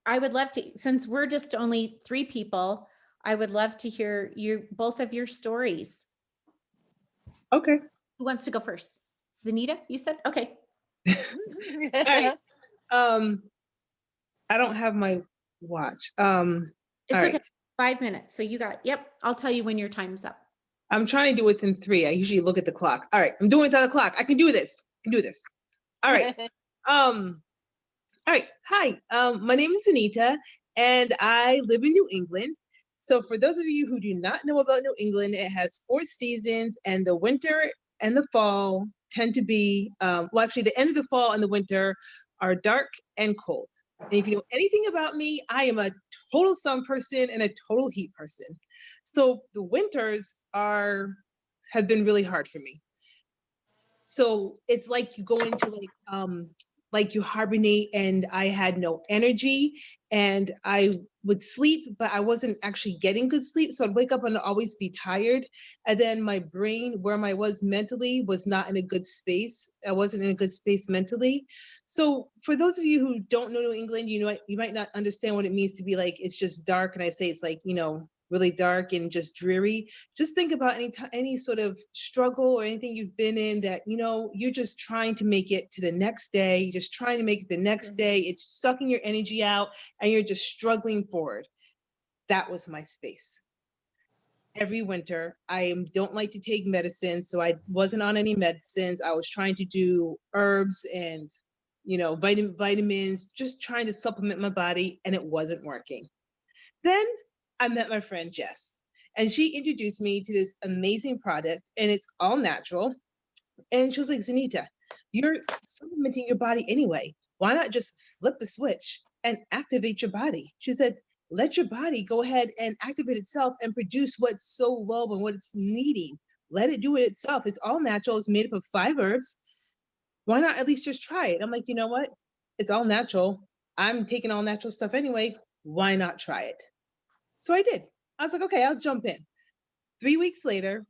I would love to, since we're just only 3 people, I would love to hear both of your stories. Okay. Who wants to go first? Zanita, you said? Okay. All right. I don't have my watch. It's All okay. right. 5 minutes. So you got, yep. I'll tell you when your time's up. I'm trying to do it in 3. I usually look at the clock. All right. I'm doing it without the clock. I can do this. I can do this. All right. All right. Hi. My name is Anita, and I live in New England. So for those of you who do not know about New England, it has 4 seasons, and the winter and the fall tend to be, well, actually the end of the fall and the winter are dark and cold. And if you know anything about me, I am a total sun person and a total heat person. So the winters have been really hard for me. So it's like you go into like you hibernate, and I had no energy, and I would sleep, but I wasn't actually getting good sleep. So I'd wake up and always be tired. And then my brain, where I was mentally, was not in a good space. I wasn't in a good space mentally. So for those of you who don't know New England, you know, you might not understand what it means to be like, it's just dark. And I say it's like, you know, really dark and just dreary. Just think about any sort of struggle or anything you've been in that, you know, you're just trying to make it to the next day, you're just trying to make it the next day. It's sucking your energy out and you're just struggling forward. That was my space. Every winter, I don't like to take medicine, so I wasn't on any medicines. I was trying to do herbs and, you know, vitamins, just trying to supplement my body, and it wasn't working. Then I met my friend Jess, and she introduced me to this amazing product, and it's all natural. And she was like, Zanita, you're supplementing your body anyway. Why not just flip the switch and activate your body? She said, let your body go ahead and activate itself and produce what's so low and what it's needing. Let it do it itself. It's all natural. It's made up of 5 herbs. Why not at least just try it? I'm like, you know what? It's all natural. I'm taking all natural stuff anyway. Why not try it? So I did. I was like, okay, I'll jump in. 3 weeks later,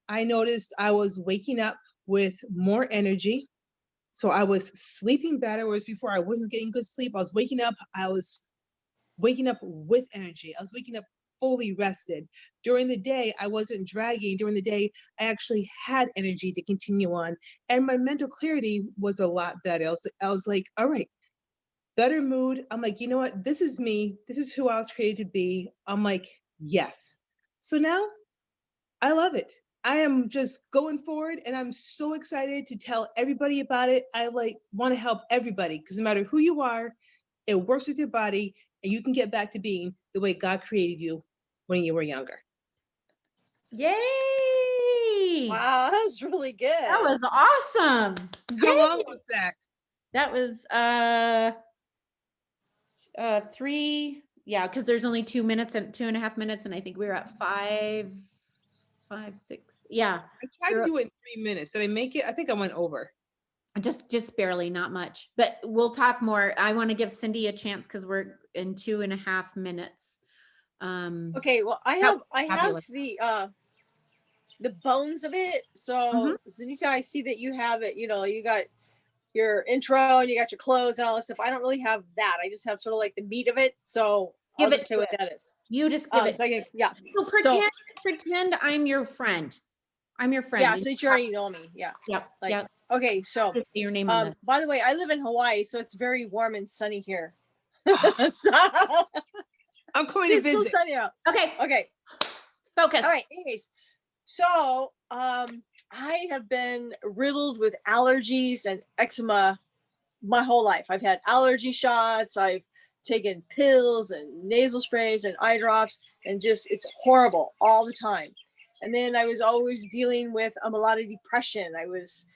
I noticed I was waking up with more energy. So I was sleeping better, whereas before I wasn't getting good sleep. I was waking up with energy. I was waking up fully rested. During the day, I wasn't dragging. During the day, I actually had energy to continue on. And my mental clarity was a lot better. I was like, all right, better mood. I'm like, you know what? This is me. This is who I was created to be. I'm like, yes. So now I love it. I am just going forward, and I'm so excited to tell everybody about it. I want to help everybody, because no matter who you are, it works with your body, and you can get back to being the way God created you when you were younger. Yay! Wow, that was really good. That was awesome. How long was that? That was 3, yeah, because there's only 2 minutes and 2.5 minutes, and I think we were at 5, 6. Yeah. I tried to do it in 3 minutes. Did I make it? I think I went over. Just barely, not much, but we'll talk more. I want to give Cindy a chance because we're in 2.5 minutes. Okay, well, I have the bones of it. So Zanita, I see that you have it, you know, you got your intro and you got your clothes and all that stuff. I don't really have that. I just have sort of like the meat of it. So Give I'll it just say to what it. that is. You just give it. So I can, yeah. So pretend I'm your friend. I'm your friend. Yeah, so you already know me. Yeah. Yep. Like, yep. Okay, so your name on this. by the way, I live in Hawaii, so it's very warm and sunny here. So, I'm coming to it's so visit. sunny out. Okay. Okay. Focus. All right. Anyways, so I have been riddled with allergies and eczema my whole life. I've had allergy shots. I've taken pills and nasal sprays and eye drops, and just it's horrible all the time. And then I was always dealing with a lot of depression. I was,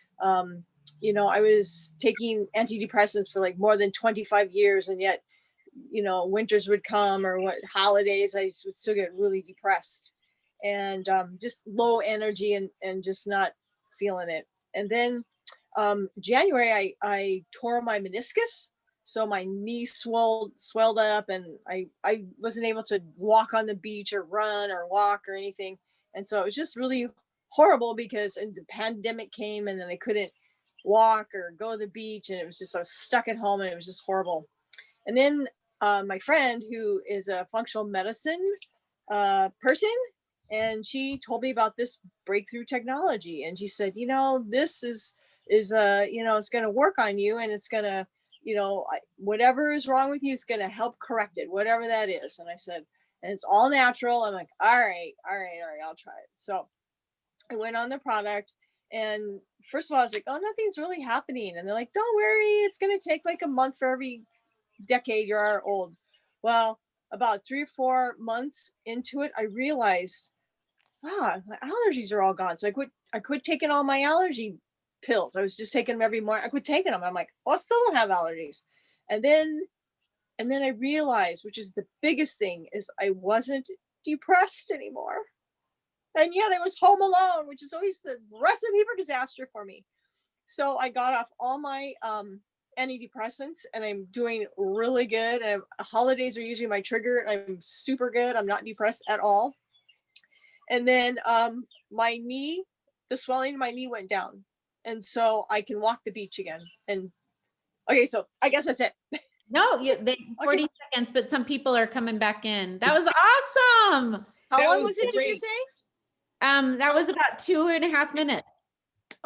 you know, I was taking antidepressants for like more than 25 years, and yet, you know, winters would come or what holidays, I would still get really depressed and just low energy and just not feeling it. And then January, I tore my meniscus. So my knee swelled up, and I wasn't able to walk on the beach or run or walk or anything. And so it was just really horrible because the pandemic came, and then I couldn't walk or go to the beach, and it was just, I was stuck at home, and it was just horrible. And then my friend, who is a functional medicine person, and she told me about this breakthrough technology. And she said, this is it's going to work on you, and it's going to, whatever is wrong with you, it's going to help correct it, whatever that is. And I said, and it's all natural. I'm like, all right, I'll try it. So I went on the product, and first of all, I was like, oh, nothing's really happening. And they're like, don't worry, it's going to take like a month for every decade you're old. Well, about 3 or 4 months into it, I realized, my allergies are all gone. So I quit taking all my allergy pills. I was just taking them every morning. I quit taking them. I'm like, I still don't have allergies. And then I realized, which is the biggest thing, is I wasn't depressed anymore. And yet I was home alone, which is always the recipe for disaster for me. So I got off all my antidepressants, and I'm doing really good. And holidays are usually my trigger. I'm super good. I'm not depressed at all. And then my knee, the swelling in my knee went down. And so I can walk the beach again. And okay, so I guess that's it. No, 40 seconds, but some people are coming back in. That was awesome. How long was it, did you say? That was about 2.5 minutes.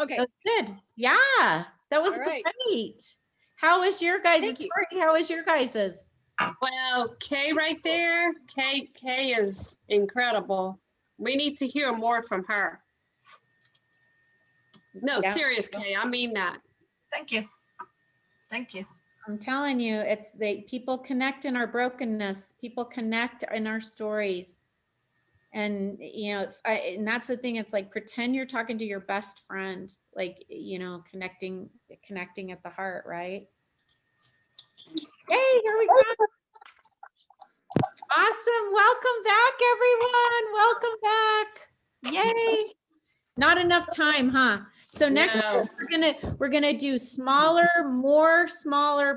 Okay. That was good. Yeah, that was great. How was your guys'? How was your guys's? Well, Kay right there. Kay is incredible. We need to hear more from her. No, serious, Kay. I mean that. Thank you. Thank you. I'm telling you, people connect in our brokenness. People connect in our stories. And, and that's the thing. It's like, pretend you're talking to your best friend, like, connecting at the heart, right? Hey, here we go. Awesome. Welcome back, everyone. Welcome back. Yay. Not enough time, huh? So next we're gonna do smaller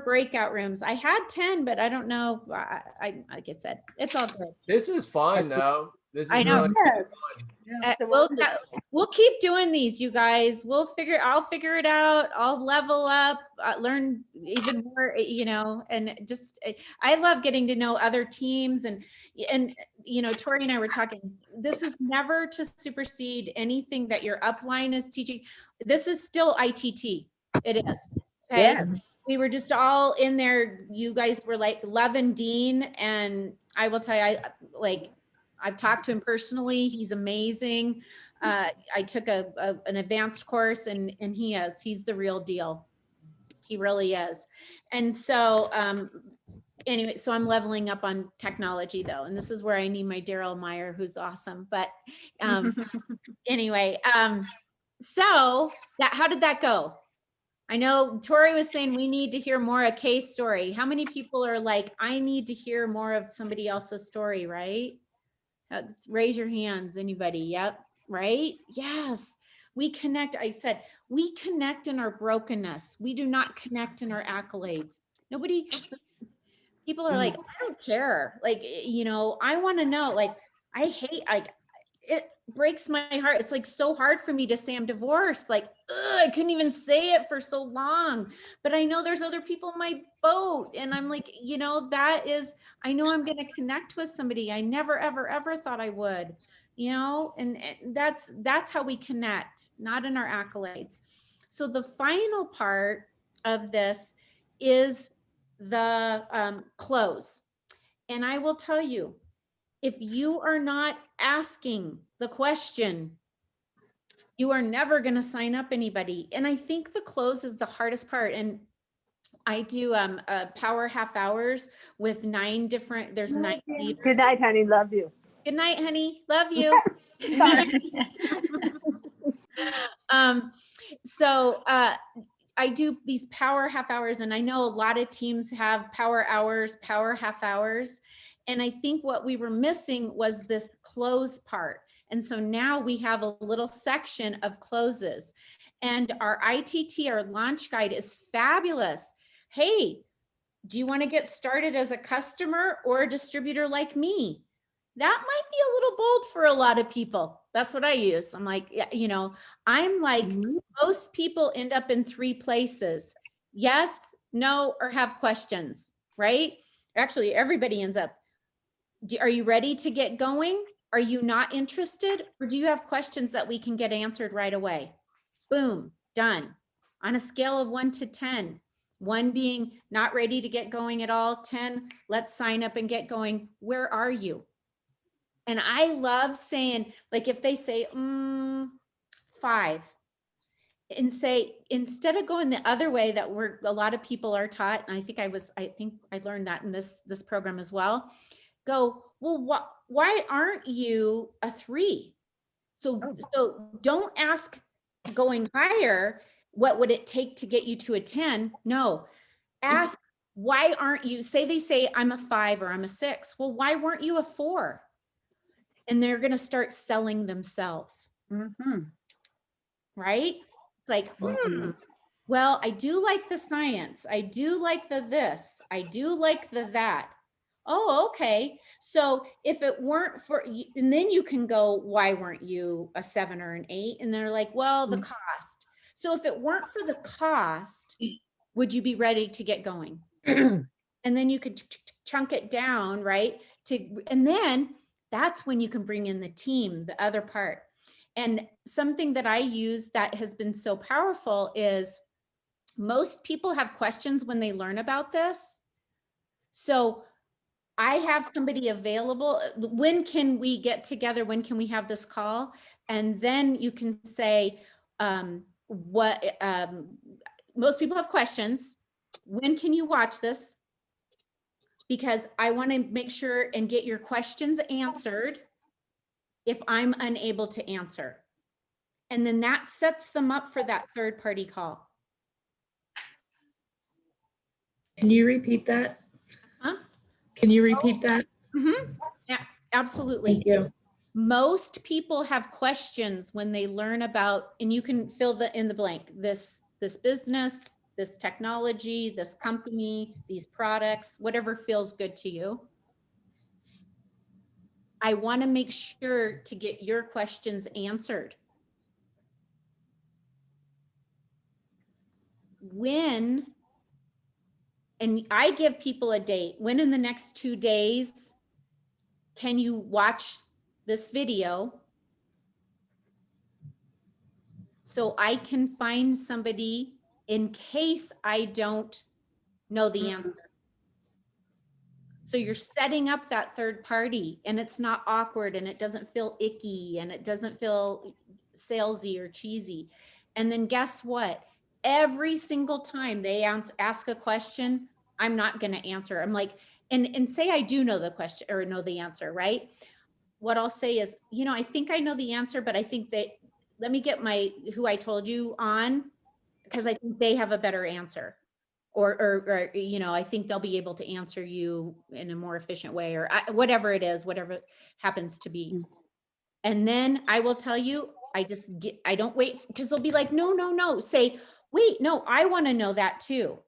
breakout rooms. I had 10, but I don't know. I like I said, it's all good. This is fun though. This is I know. really fun. We'll keep doing these, you guys. I'll figure it out. I'll level up, learn even more, and just, I love getting to know other teams and Tori and I were talking, this is never to supersede anything that your upline is teaching. This is still ITT. It is. Okay? Yes. We were just all in there. You guys were like Love and Dean. And I will tell you, I've talked to him personally. He's amazing. I took an advanced course and he's the real deal. He really is. And so, anyway, so I'm leveling up on technology though. And this is where I need my Daryl Meyer, who's awesome. But anyway, so how did that go? I know Tori was saying we need to hear more a case story. How many people are like, I need to hear more of somebody else's story, right? Raise your hands, anybody? Yep, right? Yes, we connect. I said, we connect in our brokenness. We do not connect in our accolades. People are like, I don't care. Like, I want to know, I hate, it breaks my heart. It's like so hard for me to say I'm divorced. Like, I couldn't even say it for so long, but I know there's other people in my boat. And I'm like, I know I'm going to connect with somebody. I never, ever, ever thought I would, and that's how we connect, not in our accolades. So the final part of this is the close. And I will tell you, if you are not asking the question, you are never going to sign up anybody. And I think the close is the hardest part. And I do power half hours with 9 different, there's 9 leaders. Good night, honey. Love you. Good night, honey. Love you. Sorry. So I do these power half hours, and I know a lot of teams have power hours, power half hours. And I think what we were missing was this close part. And so now we have a little section of closes, and our ITT, our launch guide, is fabulous. Hey, do you want to get started as a customer or a distributor like me? That might be a little bold for a lot of people. That's what I use. I'm like, I'm like, most people end up in 3 places. Yes, no, or have questions, right? Actually, everybody ends up. Are you ready to get going? Are you not interested, or do you have questions that we can get answered right away? Boom, done. On a scale of 1 to 10, 1 being not ready to get going at all, 10, let's sign up and get going. Where are you? And I love saying, like, if they say 5, and say, instead of going the other way that a lot of people are taught, and I think I learned that in this program as well, go, well, why aren't you a 3? So don't ask going higher, what would it take to get you to a 10? No, ask, why aren't you, they say I'm a 5 or I'm a 6. Well, why weren't you a 4? And they're going to start selling themselves. Right? It's like, well, I do like the science. I do like the this. I do like the that. Oh, okay. So if it weren't for, and then you can go, why weren't you a 7 or an 8? And they're like, well, the cost. So if it weren't for the cost, would you be ready to get going? And then you could chunk it down, right? And then that's when you can bring in the team, the other part. And something that I use that has been so powerful is most people have questions when they learn about this. So I have somebody available. When can we get together? When can we have this call? And then you can say, most people have questions. When can you watch this? Because I want to make sure and get your questions answered if I'm unable to answer. And then that sets them up for that third party call. Can you repeat that? Huh? Can you repeat that? Yeah, absolutely. Thank you. Most people have questions when they learn about, and you can fill in the blank, this business, this technology, this company, these products, whatever feels good to you. I want to make sure to get your questions answered. When, and I give people a date, when in the next 2 days can you watch this video so I can find somebody in case I don't know the answer. So you're setting up that third party and it's not awkward and it doesn't feel icky and it doesn't feel salesy or cheesy. And then guess what? Every single time they ask a question, I'm not going to answer. I'm like, and say I do know the question or know the answer, right? What I'll say is, I think I know the answer, but I think that let me get who I told you on, because I think they have a better answer. Or I think they'll be able to answer you in a more efficient way, or whatever it is, whatever it happens to be. And then I will tell you, I don't wait, because they'll be like, no, say, wait, no, I want to know that too.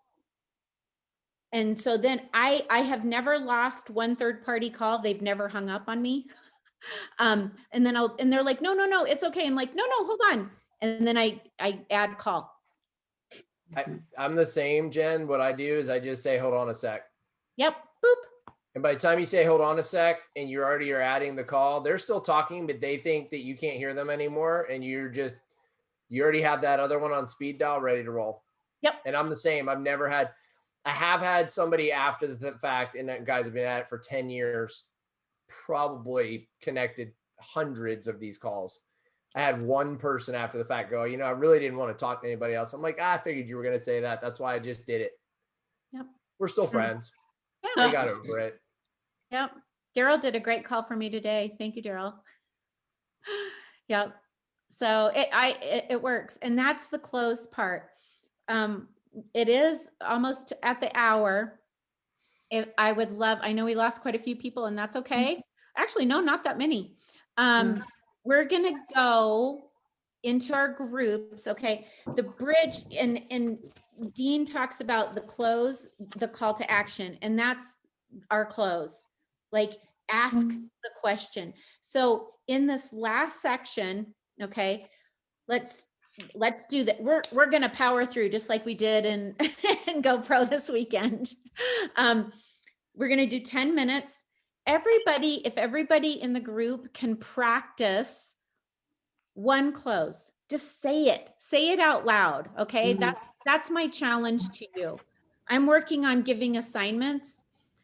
And so then I have never lost one third party call. They've never hung up on me. And they're like, no, it's okay. I'm like, no, hold on. And then I add call. I'm the same, Jen. What I do is I just say, hold on a sec. Yep. Boop. And by the time you say, hold on a sec, and you already are adding the call, they're still talking, but they think that you can't hear them anymore. And you already have that other one on speed dial ready to roll. Yep. And I'm the same. I have had somebody after the fact, and that guys have been at it for 10 years, probably connected hundreds of these calls. I had one person after the fact go, I really didn't want to talk to anybody else. I'm like, I figured you were going to say that. That's why I just did it. Yep. We're still friends. Yeah. We got over it. Yep. Daryl did a great call for me today. Thank you, Daryl. Yep. So it works. And that's the close part. It is almost at the hour. I know we lost quite a few people, and that's okay. Actually, no, not that many. We're going to go into our groups. Okay. The bridge, and Dean talks about the call to action, and that's our close. Like, ask the question. So in this last section, okay, let's do that. We're going to power through just like we did in GoPro this weekend. We're going to do 10 minutes. if everybody in the group can practice one close, just say it out loud. Okay. That's my challenge to you. I'm working on giving assignments.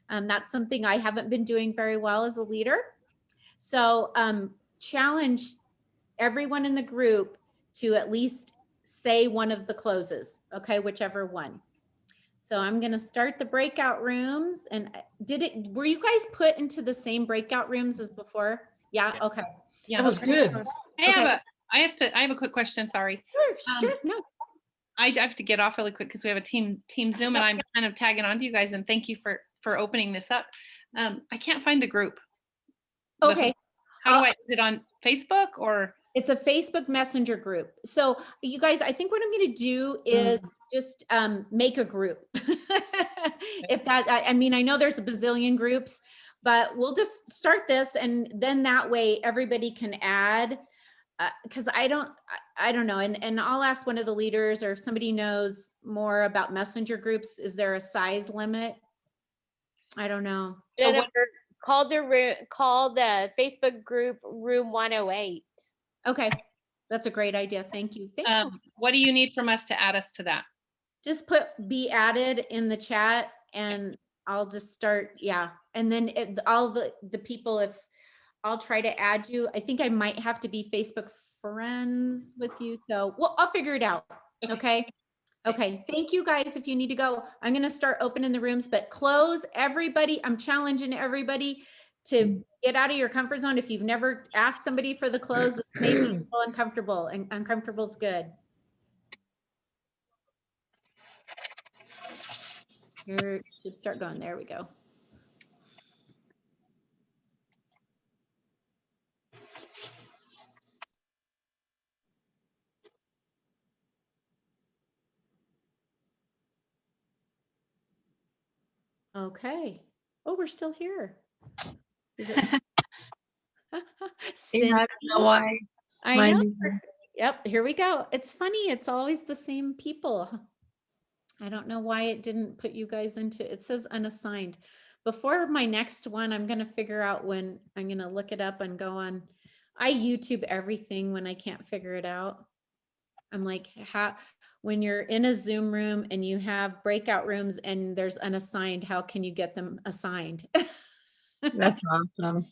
That's something I haven't been doing very well as a leader. So challenge everyone in the group to at least say one of the closes. Okay. Whichever one. So I'm going to start the breakout rooms. And were you guys put into the same breakout rooms as before? Yeah. Okay. Yeah, that was good. I have a quick question. Sorry. Sure. No. I have to get off really quick because we have a team Zoom and I'm kind of tagging on to you guys, and thank you for opening this up. I can't find the group. Okay. How do is it on Facebook or? It's a Facebook Messenger group. So you guys, I think what I'm going to do is just make a group. If that, I mean, I know there's a bazillion groups, but we'll just start this, and then that way everybody can add. Because I don't know, and I'll ask one of the leaders, or if somebody knows more about messenger groups, is there a size limit? I don't know. Jennifer, call the Facebook group Room 108. Okay, that's a great idea. Thank you. Thanks. What do you need from us to add us to that? Just be added in the chat, and I'll just start. Yeah, and then all the people, if I'll try to add you. I think I might have to be Facebook friends with you. So I'll figure it out. Okay. Okay. Thank you guys. If you need to go, I'm going to start opening the rooms, but close everybody. I'm challenging everybody to get out of your comfort zone. If you've never asked somebody for the close, it makes you feel uncomfortable, and uncomfortable is good. Here, should start going. There we go. Okay. Oh, we're still here. Is it? Yeah, I don't know why. I know. Yep. Here we go. It's funny. It's always the same people. I don't know why it didn't put you guys into, it says unassigned. Before my next one, I'm going to figure out when I'm going to look it up and go on. I YouTube everything when I can't figure it out. I'm like, when you're in a Zoom room and you have breakout rooms and there's unassigned, how can you get them assigned? That's awesome.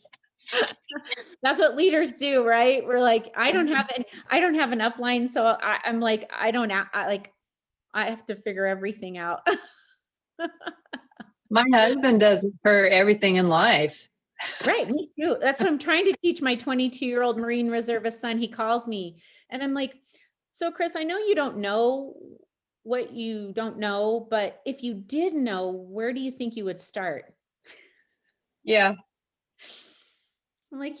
That's what leaders do, right? We're like, I don't have an upline. So I'm like, I have to figure everything out. My husband does it for everything in life. Right, me too. That's what I'm trying to teach my 22-year-old Marine reservist son. He calls me and I'm like, so Chris, I know you don't know what you don't know, but if you did know, where do you think you would start? Yeah. I'm like,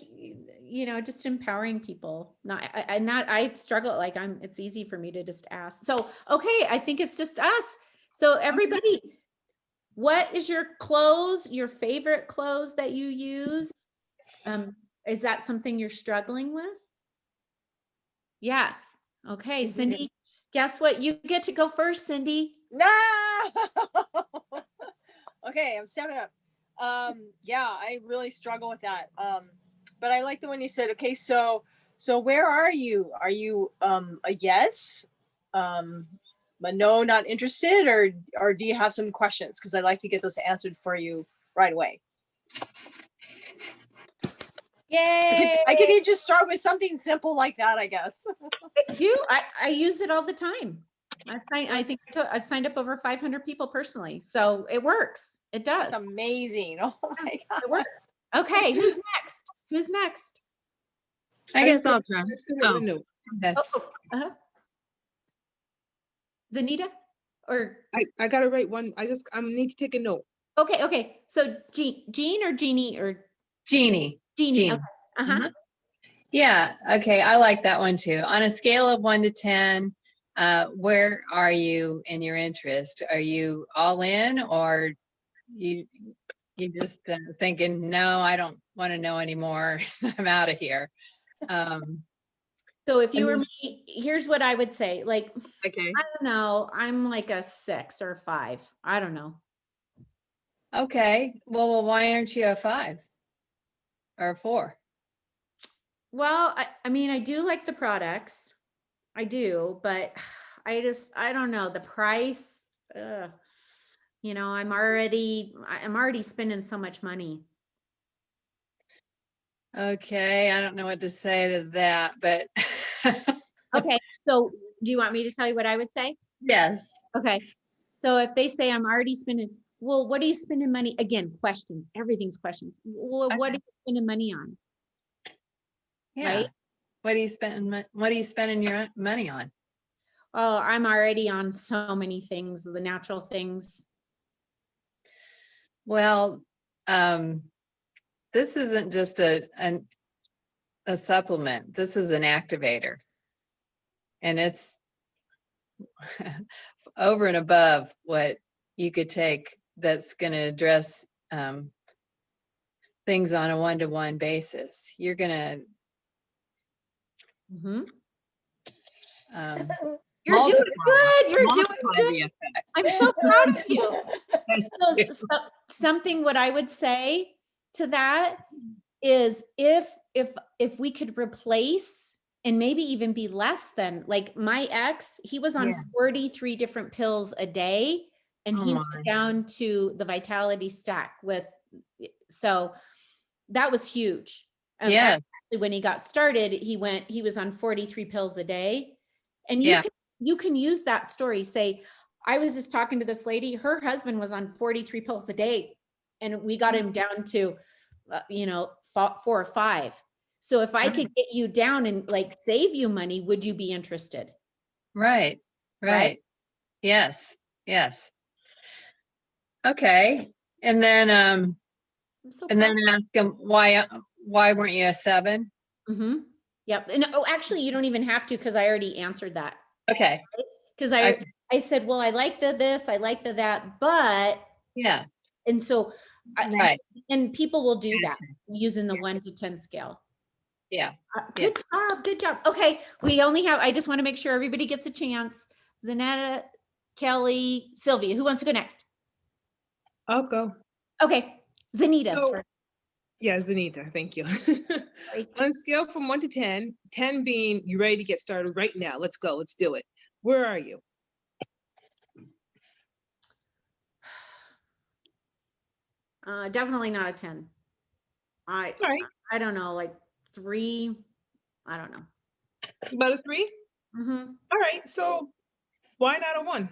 just empowering people. I've struggled, it's easy for me to just ask. So, okay, I think it's just us. So everybody, what is your favorite close that you use? Is that something you're struggling with? Yes. Okay, Cindy, guess what? You get to go first, Cindy. No. Okay, I'm stepping up. Yeah, I really struggle with that. But I like the one you said, okay, so where are you? Are you a yes? But no, not interested, or do you have some questions? Because I'd like to get those answered for you right away. Yay! I can just start with something simple like that, I guess. I use it all the time. I think I've signed up over 500 people personally, so it works. It does. That's amazing. Oh my God. It works. Okay, who's next? I guess I'll try. Zanita, or I gotta write one. I need to take a note. Okay. So Jean or Jeannie or Jeannie. Okay. Yeah. Okay. I like that one too. On a scale of 1 to 10, where are you in your interest? Are you all in, or you just thinking, no, I don't want to know anymore. I'm out of here. So if you were me, here's what I would say. Like, okay. I don't know. I'm like a 6 or 5. I don't know. Okay. Well, why aren't you a 5? or 4? Well, I mean, I do like the products. I do, but I don't know the price. You know, I'm already spending so much money. Okay, I don't know what to say to that, but Okay, so do you want me to tell you what I would say? yes. Okay, so if they say I'm already spending, well, what are you spending money? Again, questions. Everything's questions. Well, what are you spending money on? Yeah. Right? What are you spending your money on? Oh, I'm already on so many things, the natural things. Well, this isn't just a supplement. This is an activator. And it's over and above what you could take that's going to address things on a one-to-one basis. You're going to You're doing good. You're doing good. I'm so proud of you. Something what I would say to that is if we could replace and maybe even be less than, like my ex, he was on 43 different pills a day, and he went down to the Vitality Stack with, so that was huge. Yeah. When he got started, he was on 43 pills a day. And you can use that story. Say, I was just talking to this lady, her husband was on 43 pills a day, and we got him down to, 4 or 5. So if I could get you down and like save you money, would you be interested? Right. Yes. Okay. And then, ask them why weren't you a 7? Mm-hmm. Yep. And actually you don't even have to, because I already answered that. Okay. Because I said, well, I like this, I like that, but yeah. And so, and people will do that using the 1 to 10 scale. Yeah. Good job. Okay. I just want to make sure everybody gets a chance. Zanetta, Kelly, Sylvia, who wants to go next? I'll go. Okay. Zanita. So, yeah, Zanita, thank you. On a scale from 1 to 10, 10 being you're ready to get started right now. Let's go. Let's do it. Where are you? Definitely not a 10. I don't know, like 3. I don't know. About a 3? Mm-hmm. All right. So why not a 1?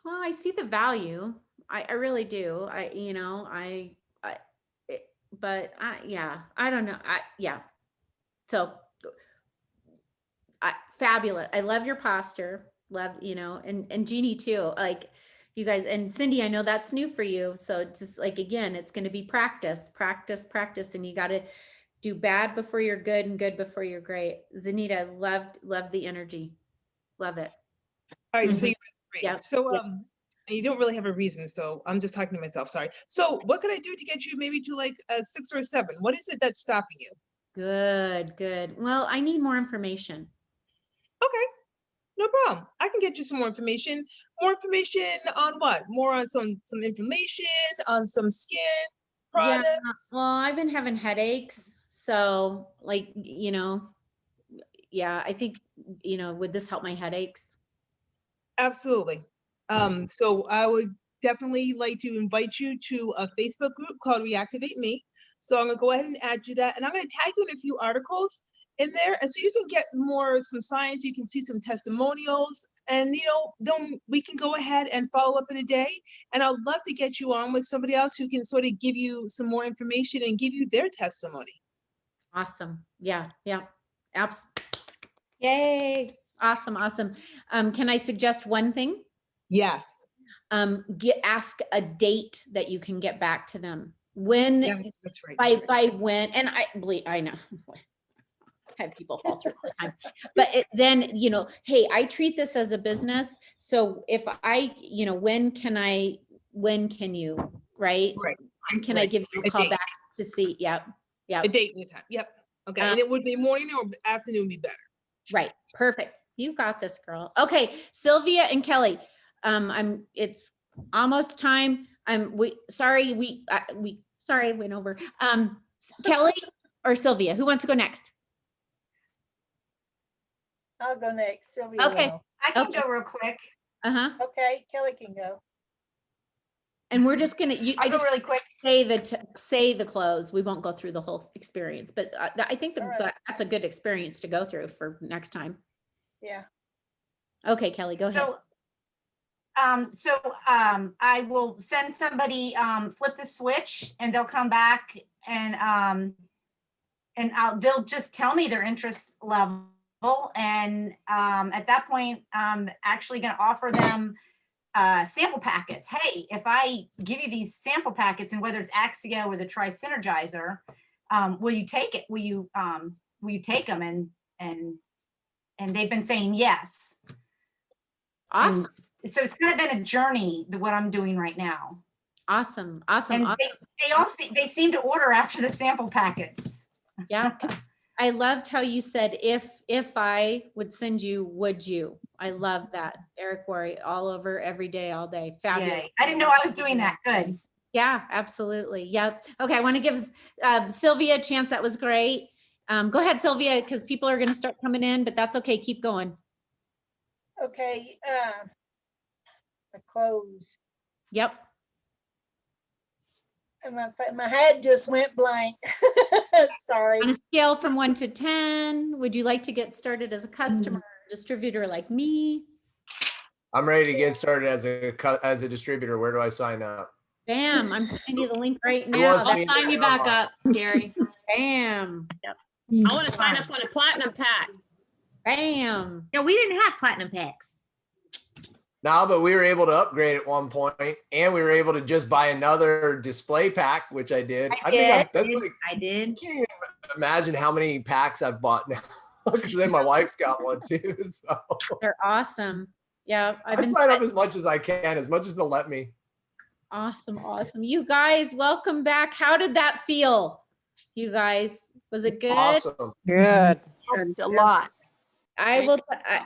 Well, I see the value. I really do. I don't know. So fabulous. I love your posture. Love, and Jeannie too. Like you guys, and Cindy, I know that's new for you. So just like, again, it's going to be practice. And you got to do bad before you're good and good before you're great. Zanita, loved the energy. Love it. All right. So you're great. Yeah. So, you don't really have a reason. So I'm just talking to myself. Sorry. So what could I do to get you maybe to like a 6 or a 7? What is it that's stopping you? Good. Well, I need more information. Okay. No problem. I can get you some more information. More information on what? More on some information on some skin products? Yeah. Well, I've been having headaches. So like, I think, would this help my headaches? Absolutely. So I would definitely like to invite you to a Facebook group called Reactivate Me. So I'm gonna go ahead and add you that, and I'm gonna tag you in a few articles in there, and so you can get some science, you can see some testimonials, and then we can go ahead and follow up in a day. And I'd love to get you on with somebody else who can sort of give you some more information and give you their testimony. Awesome. Yeah. Yay. Awesome. Can I suggest one thing? Yes. Ask a date that you can get back to them. When, that's right. By when, and I know. I have people fall through all the time, but then, hey, I treat this as a business. So if when can you, right? When can I give you a call back to see? Yep. A date and a time. Yep. Okay. And it would be morning or afternoon be better. Right. Perfect. You got this, girl. Okay. Sylvia and Kelly. It's almost time. We Sorry, I went over. Kelly or Sylvia, who wants to go next? I'll go next. Sylvia Okay. will. I can Okay. go real quick. Uh-huh. Okay, Kelly can go. And we're just gonna, I I'll go just really quick. say the close. We won't go through the whole experience, but I think All right. that's a good experience to go through for next time. Yeah. Okay, Kelly, go ahead. I will send somebody flip the switch and they'll come back and they'll just tell me their interest level. And at that point, I'm actually going to offer them sample packets. Hey, if I give you these sample packets, and whether it's Axio or the Tri-Synergizer, will you take it? Will you take them? And they've been saying yes. Awesome. And so it's kind of been a journey, what I'm doing right now. Awesome. And they seem to order after the sample packets. Yeah. I loved how you said, if I would send you, would you? I love that. Eric Worre, all over, every day, all day. Fabulous. Yay. I didn't know I was doing that. Good. Yeah, absolutely. Yep. Okay, I want to give Sylvia a chance. That was great. Go ahead, Sylvia, because people are going to start coming in, but that's okay. Keep going. Okay, the close. Yep. And my head just went blank. Sorry. On a scale from 1 to 10, would you like to get started as a customer or distributor like me? I'm ready to get started as a distributor. Where do I sign up? Bam, I'm sending you the link right Who now. wants me That's to sign you back up, Gary. Bam. Yep. I want to sign up on a platinum pack. Bam. No, we didn't have platinum packs. No, but we were able to upgrade at one point, and we were able to just buy another display pack, which I did. I can't even imagine how many packs I've bought now, because then my wife's got one too. So They're awesome. Yeah, I sign up as much as I can, as much as they'll let me. Awesome, awesome. You guys, welcome back. How did that feel? You guys, was it good? Awesome. Good. A lot. I will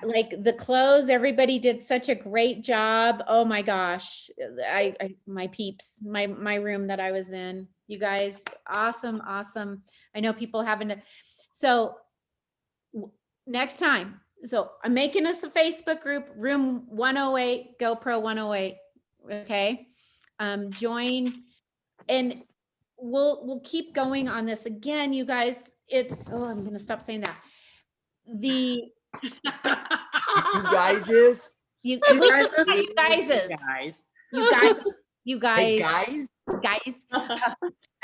like the close. Everybody did such a great job. Oh my gosh. My peeps, my room that I was in, you guys, awesome. Awesome. I know people having to, so next time. So I'm making us a Facebook group, room 108, GoPro 108. Okay. Join and we'll keep going on this again, you guys. I'm going to stop saying that. You guys is? You guys is. Hey, guys.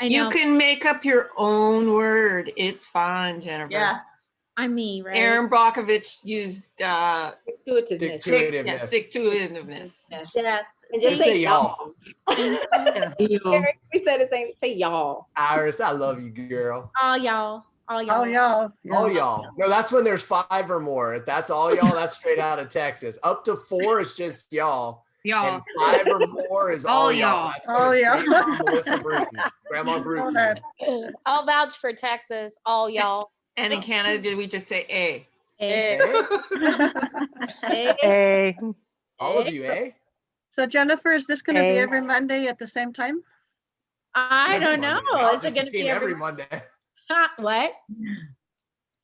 I know. You can make up your own word. It's fine, Jennifer. Yes. I'm me, right? Aaron Brockovich used Stick-to-itiveness. Stick-to-itiveness. Yes. And Just say y'all. Eric, we said the same. Say y'all. Iris, I love you, girl. All y'all. All y'all. All y'all. All y'all. No, that's when there's 5 or more. If that's all y'all, that's straight out of Texas. Up to 4 is just y'all. Y'all. And 5 or more is all y'all. That's All y'all. straight from Melissa Bruton, Grandma Bruton. I'll vouch for Texas, all y'all. And in Canada, did we just say A? Hey. All of you, eh? So Jennifer, is this going to be every Monday at the same time? I don't know. Now Is it it going to be every Monday? What?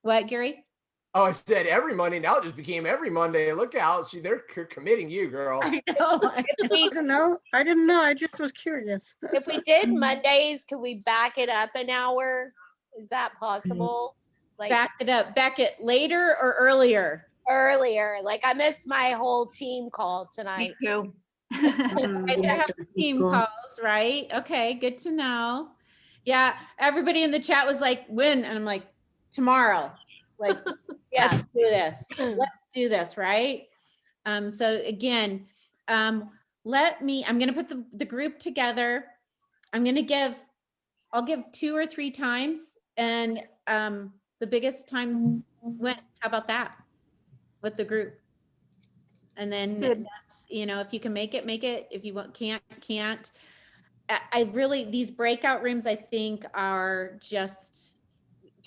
What, Gary? Oh, I said every Monday. Now it just became every Monday. Look out. They're committing you, girl. I know. I didn't know. I didn't know. I just was curious. If we did Mondays, could we back it up an hour? Is that possible? Like Back it later or earlier? earlier. Like I missed my whole team call tonight. I have team calls, right? Okay, good to know. Yeah, everybody in the chat was like, when? And I'm like, tomorrow. Like, let's do this. Let's do this, right? So again, I'm gonna put the group together. I'll give 2 or 3 times, and the biggest times went. How about that? With the group. And then that's, if you can make it, make it. If you can't. I really, these breakout rooms, I think are just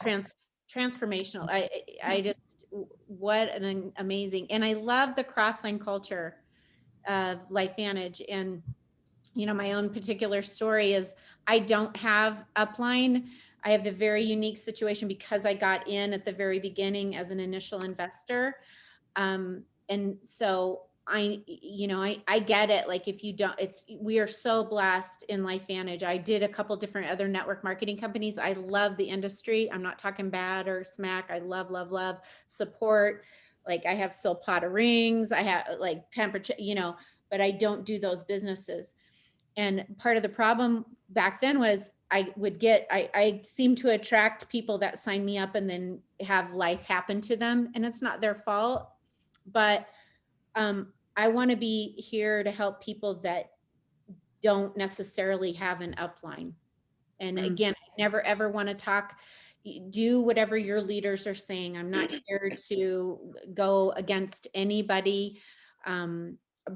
transformational. I just, what an amazing, and I love the cross-line culture of LifeVantage. And my own particular story is I don't have upline. I have a very unique situation because I got in at the very beginning as an initial investor. And so I get it. Like if you don't, we are so blessed in LifeVantage. I did a couple different other network marketing companies. I love the industry. I'm not talking bad or smack. I love support. Like I have Sil Potter rings. I have like Pamper, but I don't do those businesses. And part of the problem back then was I seem to attract people that sign me up and then have life happen to them, and it's not their fault. But I want to be here to help people that don't necessarily have an upline. And again, I never ever want to do whatever your leaders are saying. I'm not here to go against anybody.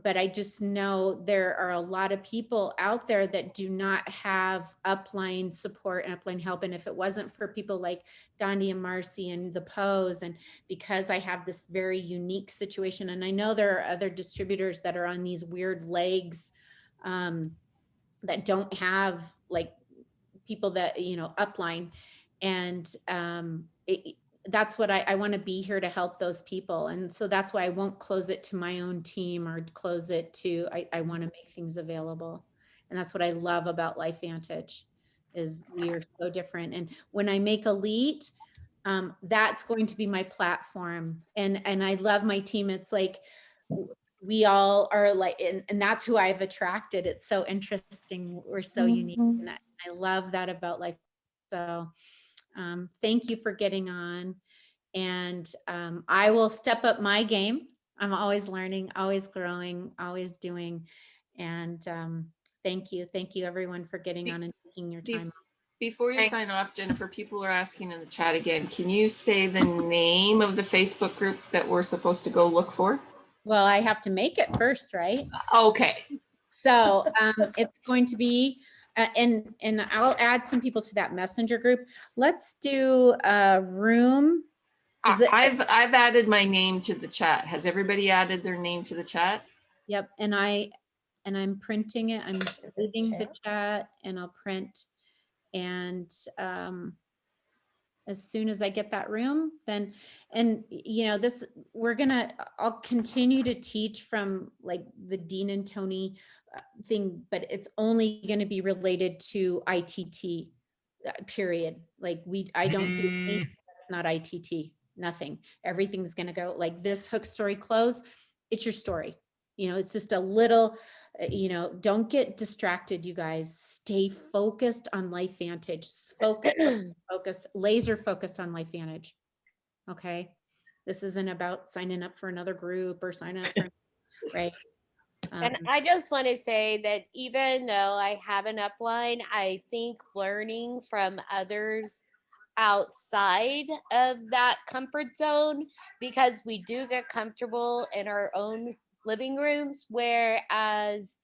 But I just know there are a lot of people out there that do not have upline support and upline help. And if it wasn't for people like Gandhi and Marcy and the Pose, and because I have this very unique situation, and I know there are other distributors that are on these weird legs that don't have like people that, upline. And that's what I want to be here to help those people. And so that's why I won't close it to my own team or close it to, I want to make things available. And that's what I love about LifeVantage is we are so different. And when I make Elite, that's going to be my platform. And I love my team. It's like, we all are like, and that's who I've attracted. It's so interesting. We're so unique. And I love that about life. So thank you for getting on. And I will step up my game. I'm always learning, always growing, always doing. And thank you. Thank you everyone for getting on and taking your time. Before you sign off, Jennifer, people are asking in the chat again, can you say the name of the Facebook group that we're supposed to go look for? Well, I have to make it first, right? Okay. So it's going to be, and I'll add some people to that messenger group. Let's do a room. I've added my name to the chat. Has everybody added their name to the chat? Yep. And I'm printing it. I'm saving the chat and I'll print. And as soon as I get that room, then, and I'll continue to teach from like the Dean and Tony thing, but it's only going to be related to ITT period. Like I don't do anything that's not ITT, nothing. Everything's going to go like this hook story close. It's your story. It's just a little, don't get distracted, you guys. Stay focused on LifeVantage. Focus, laser focused on LifeVantage. Okay. This isn't about signing up for another group or signing up for, right. And I just want to say that even though I have an upline, I think learning from others outside of that comfort zone, because we do get comfortable in our own living rooms, whereas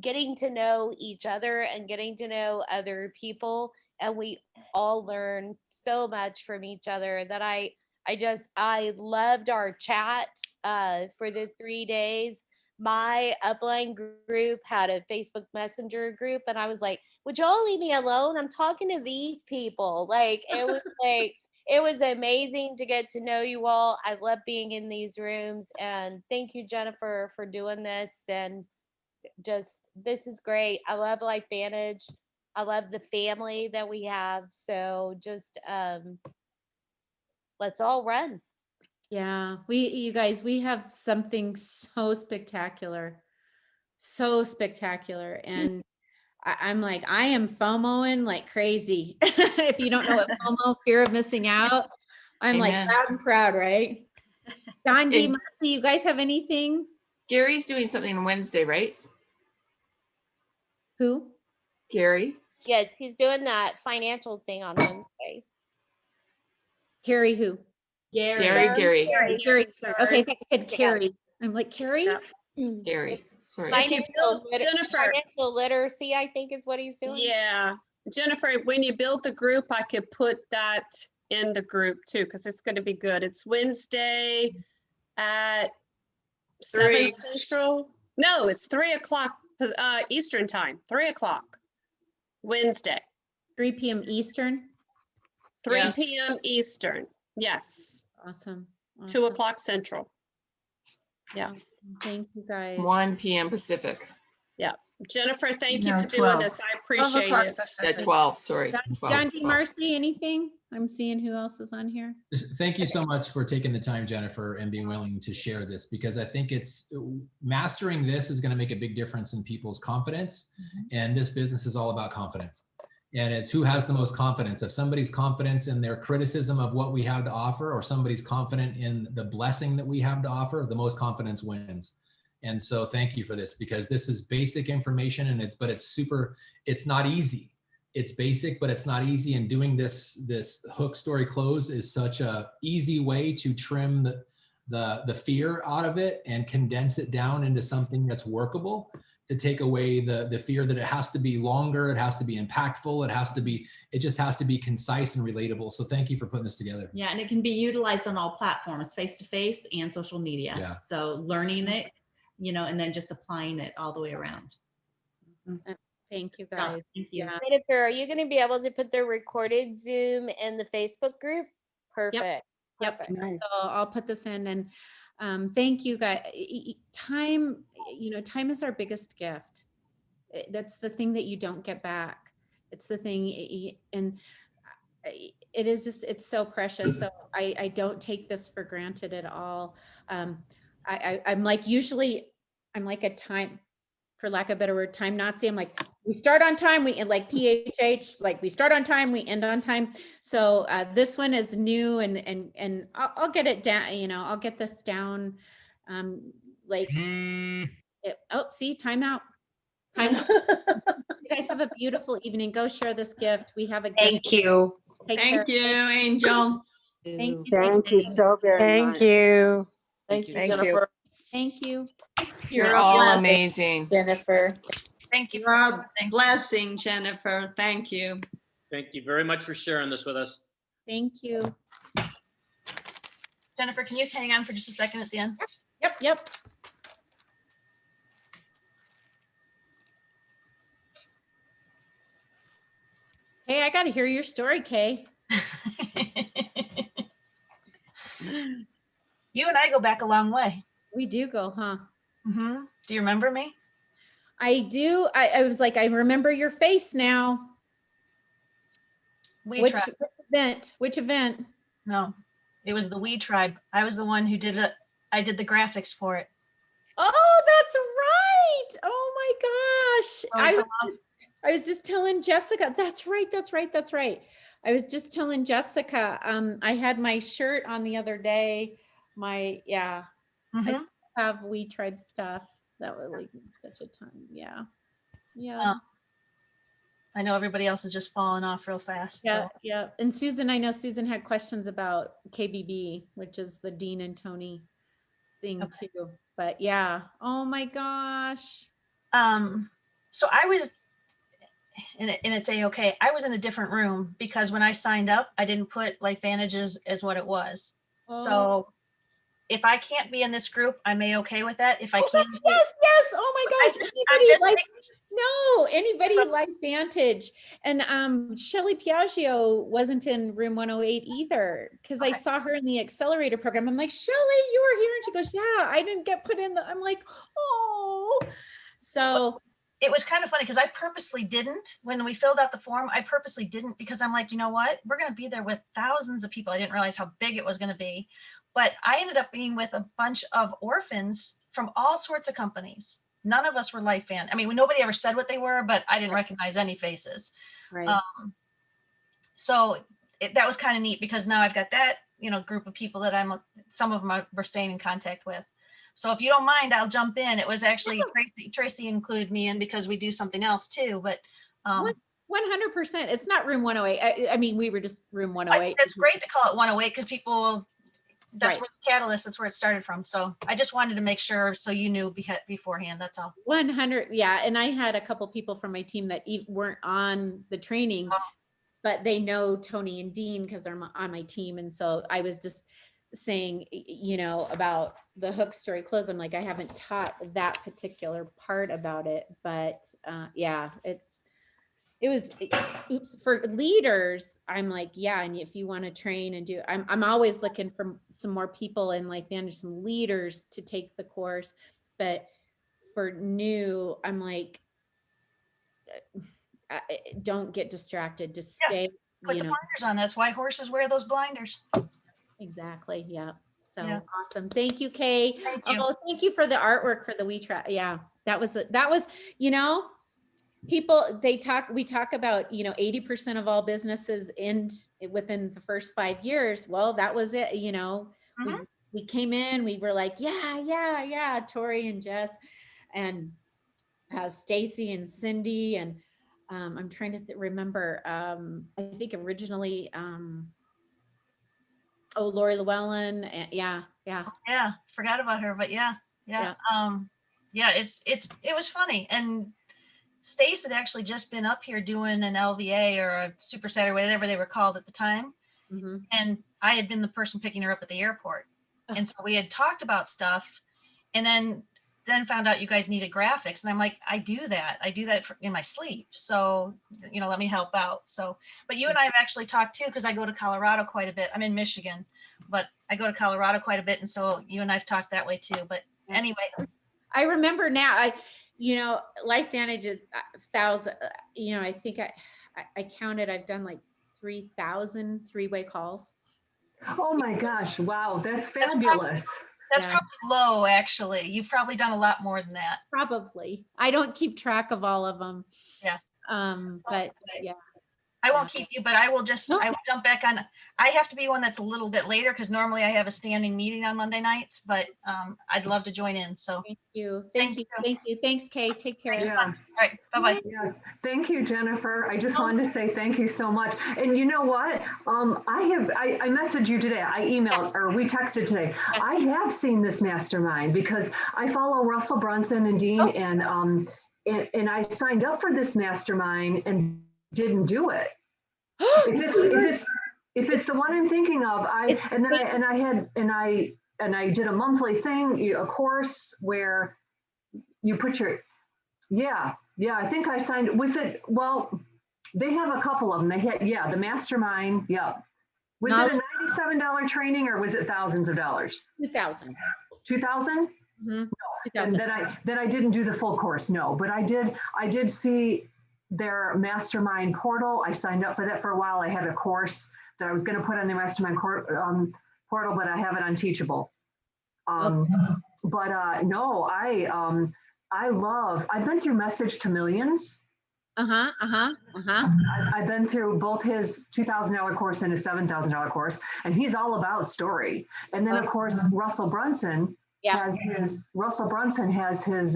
getting to know each other and getting to know other people, and we all learn so much from each other that I loved our chat for the 3 days. My upline group had a Facebook Messenger group, and I was like, would y'all leave me alone? I'm talking to these people. Like it was amazing to get to know you all. I love being in these rooms, and thank you, Jennifer, for doing this. And this is great. I love LifeVantage. I love the family that we have. So just let's all run. Yeah, you guys, we have something so spectacular, and I'm like, I am FOMOing like crazy. If you don't know what FOMO, fear of missing out, I'm like loud and proud, right? Gandhi, Marcy, you guys have anything? Gary's doing something on Wednesday, right? Who? Gary. Yes, he's doing that financial thing on Wednesday. Gary who? Gary. Okay, I think I said Carrie. I'm like, Carrie? Gary, sorry. If you build, Jennifer, financial literacy, I think is what he's doing. Yeah. Jennifer, when you build the group, I could put that in the group too, because it's going to be good. It's Wednesday at 7 Central. No, it's 3 o'clock Eastern time, 3 o'clock, Wednesday, 3 p.m. Eastern. 3 Yes. p.m. Eastern. Yes, Awesome. 2 o'clock Central. Yeah. Thank you guys. 1 p.m. Pacific. Yeah. Jennifer, thank you No, for doing 12. this. I 12 appreciate o'clock it. At Pacific. 12, sorry. 12, John D. 12. Marcy, anything? I'm seeing who else is on here. Thank you so much for taking the time, Jennifer, and being willing to share this, because I think it's mastering this is going to make a big difference in people's confidence. And this business is all about confidence. And it's who has the most confidence. If somebody's confidence in their criticism of what we have to offer, or somebody's confident in the blessing that we have to offer, the most confidence wins. And so thank you for this, because this is basic information, and it's not easy. It's basic, but it's not easy. And doing this hook, story, close is such a easy way to trim the fear out of it and condense it down into something that's workable, to take away the fear that it has to be longer, it has to be impactful, it just has to be concise and relatable. So thank you for putting this together. Yeah, and it can be utilized on all platforms, face-to-face and social media. Yeah. So learning it, and then just applying it all the way around. Thank you guys. Thank you. Yeah. Jennifer, are you going to be able to put the recorded Zoom in the Facebook group? Perfect. Yep. Perfect. So I'll put this in, and thank you guys. Time, time is our biggest gift. That's the thing that you don't get back. It's the thing, and it is just, it's so precious. So I don't take this for granted at all. I'm like, usually I'm like a time, for lack of a better word, time Nazi. I'm like, we start on time, we end, like PHH, like we start on time, we end on time. So this one is new, and I'll get it down, I'll get this down. See, time out. You guys have a beautiful evening. Go share this gift. We have a gift. Thank you. Take care. Thank you, Angel. Thank you. Thank you so very much. Thank you. Thank you, Thank you. Jennifer. Thank you. You're all amazing. Jennifer. Thank you. You're a blessing, Jennifer. Thank you. Thank you very much for sharing this with us. Thank you. Jennifer, can you hang on for just a second at the end? Yep. Hey, I got to hear your story, Kay. You and I go back a long way. We do go, huh? Mm-hmm. Do you remember me? I do. I was like, I remember your face now. Which event? Which event? No, it was the We Tribe. I was the one who did it. I did the graphics for it. Oh, that's right. Oh my gosh. I was just telling Jessica. That's right. I was just telling Jessica. I had my shirt on the other day. I still have We Tribe stuff. That was like such a time. Yeah. I know everybody else is just falling off real fast. Yeah, so. yeah. And Susan, I know Susan had questions about KBB, which is the Dean and Tony thing too. But yeah, oh my gosh. So I was, and it's A-okay, I was in a different room because when I signed up, I didn't put LifeVantage as what it was. Oh. So if I can't be in this group, I'm A-okay with that. If I can't. Yes. Oh my gosh. Anybody LifeVantage. And Shelly Piaggio wasn't in room 108 either, because I saw her in the accelerator program. I'm like, Shelly, you were here. And she goes, yeah, I didn't get put in I'm like, oh. So it was kind of funny because I purposely didn't, when we filled out the form, I purposely didn't, because I'm like, you know what? We're going to be there with thousands of people. I didn't realize how big it was going to be. But I ended up being with a bunch of orphans from all sorts of companies. None of us were LifeVantage. I mean, nobody ever said what they were, but I didn't recognize any faces. Right. So that was kind of neat, because now I've got that, group of people that some of them we're staying in contact with. So if you don't mind, I'll jump in. It was actually Tracy included me in because we do something else too, but 100%. It's not room 108. I mean, we were just room 108. It's great to call it 108 because people, that's where the catalyst, that's where it started from. So I just wanted to make sure so you knew beforehand. That's all. 100. Yeah. And I had a couple people from my team that weren't on the training, but they know Tony and Dean because they're on my team. And so I was just saying, about the hook story closed, I'm like, I haven't taught that particular part about it, but yeah, it was, oops, for leaders, I'm like, yeah, and if you want to train and do, I'm always looking for some more people in life management, some leaders to take the course, but for new, I'm like, don't get distracted, just stay, Put the blinders on. That's why horses wear those blinders. Exactly. Yeah. So Yeah. awesome. Thank you, Kay. Thank you. Oh, thank you for the artwork for the WeTrack. Yeah. That was, you know, people, we talk about, you know, 80% of all businesses end within the first 5 years. Well, that was it. You know, we came in, we were like, yeah. Tori and Jess and Stacy and Cindy. And I'm trying to remember, I think originally, Lori Llewellyn. Yeah. Yeah, forgot about her, but yeah. It was funny. And Stace had actually just been up here doing an LVA or a Super Saturday, whatever they were called at the time. And I had been the person picking her up at the airport. And so we had talked about stuff, and then found out you guys needed graphics. And I'm like, I do that in my sleep. So, you know, let me help out. So, but you and I have actually talked too, because I go to Colorado quite a bit. I'm in Michigan, but I go to Colorado quite a bit. And so you and I've talked that way too. But anyway. I remember now, you know, LifeVantage is 1,000, you know, I think I counted, I've done like 3,000 three-way calls. Oh my gosh. Wow. That's fabulous. That's probably low, actually. You've probably done a lot more than that. Probably. I don't keep track of all of them. Yeah. But yeah. I won't keep you, but I will I will jump back on. I have to be one that's a little bit later because normally I have a standing meeting on Monday nights, but I'd love to join in. So thank you. Thank you. Thanks, Kay. Take care. Yeah. All right. Bye-bye. Yeah. Thank you, Jennifer. I just wanted to say thank you so much. And you know what? I messaged you today. I emailed or we texted today. I have seen this mastermind because I follow Russell Brunson and Dean and I signed up for this mastermind and didn't do it. If it's the one I'm thinking of, I did a monthly thing, a course where you put your, I think I signed, was it, well, they have a couple of them. They had, the mastermind. Yeah. Was it a $97 training or was it thousands of dollars? 2,000. 2,000? No. And then I didn't do the full course. No, but I did see their mastermind portal. I signed up for that for a while. I had a course that I was going to put on the mastermind portal, but I have it on Teachable. But no, I've been through Message to Millions. I've been through both his $2,000 course and his $7,000 course, and he's all about story. And then of course, Russell Brunson has his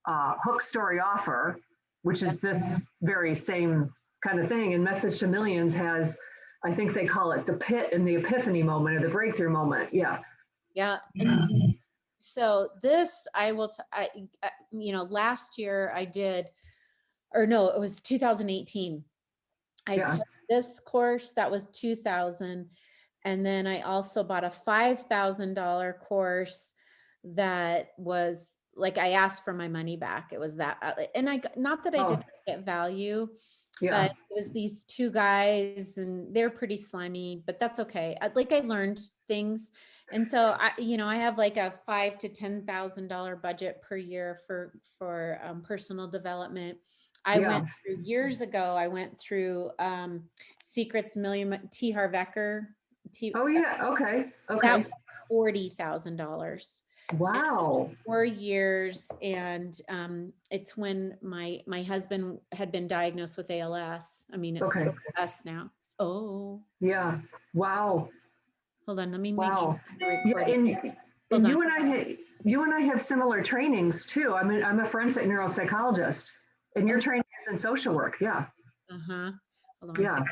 hook story offer, which is this very same kind of thing. And Message to Millions has, I think they call it the pit and the epiphany moment or the breakthrough moment. Yeah. And so this, you know, last year I did, or no, it was 2018. I took this course that was 2,000. And then I also bought a $5,000 course that was like, I asked for my money back. It was that, and not that I didn't get value, but it was these two guys and they're pretty slimy, but that's okay. I learned things. And so I have like a $5,000 to $10,000 budget per year for personal development. Went through years ago, I went through Secrets Million, T. Harv Eker. Okay. That was $40,000. Wow. 4 years. And it's when my husband had been diagnosed with ALS. I mean, it's just us now. Oh. Yeah. Wow. Hold on. Let me make sure. And you and I have similar trainings too. I'm a forensic neuropsychologist and your training is in social work. Yeah. Hold on. Yeah.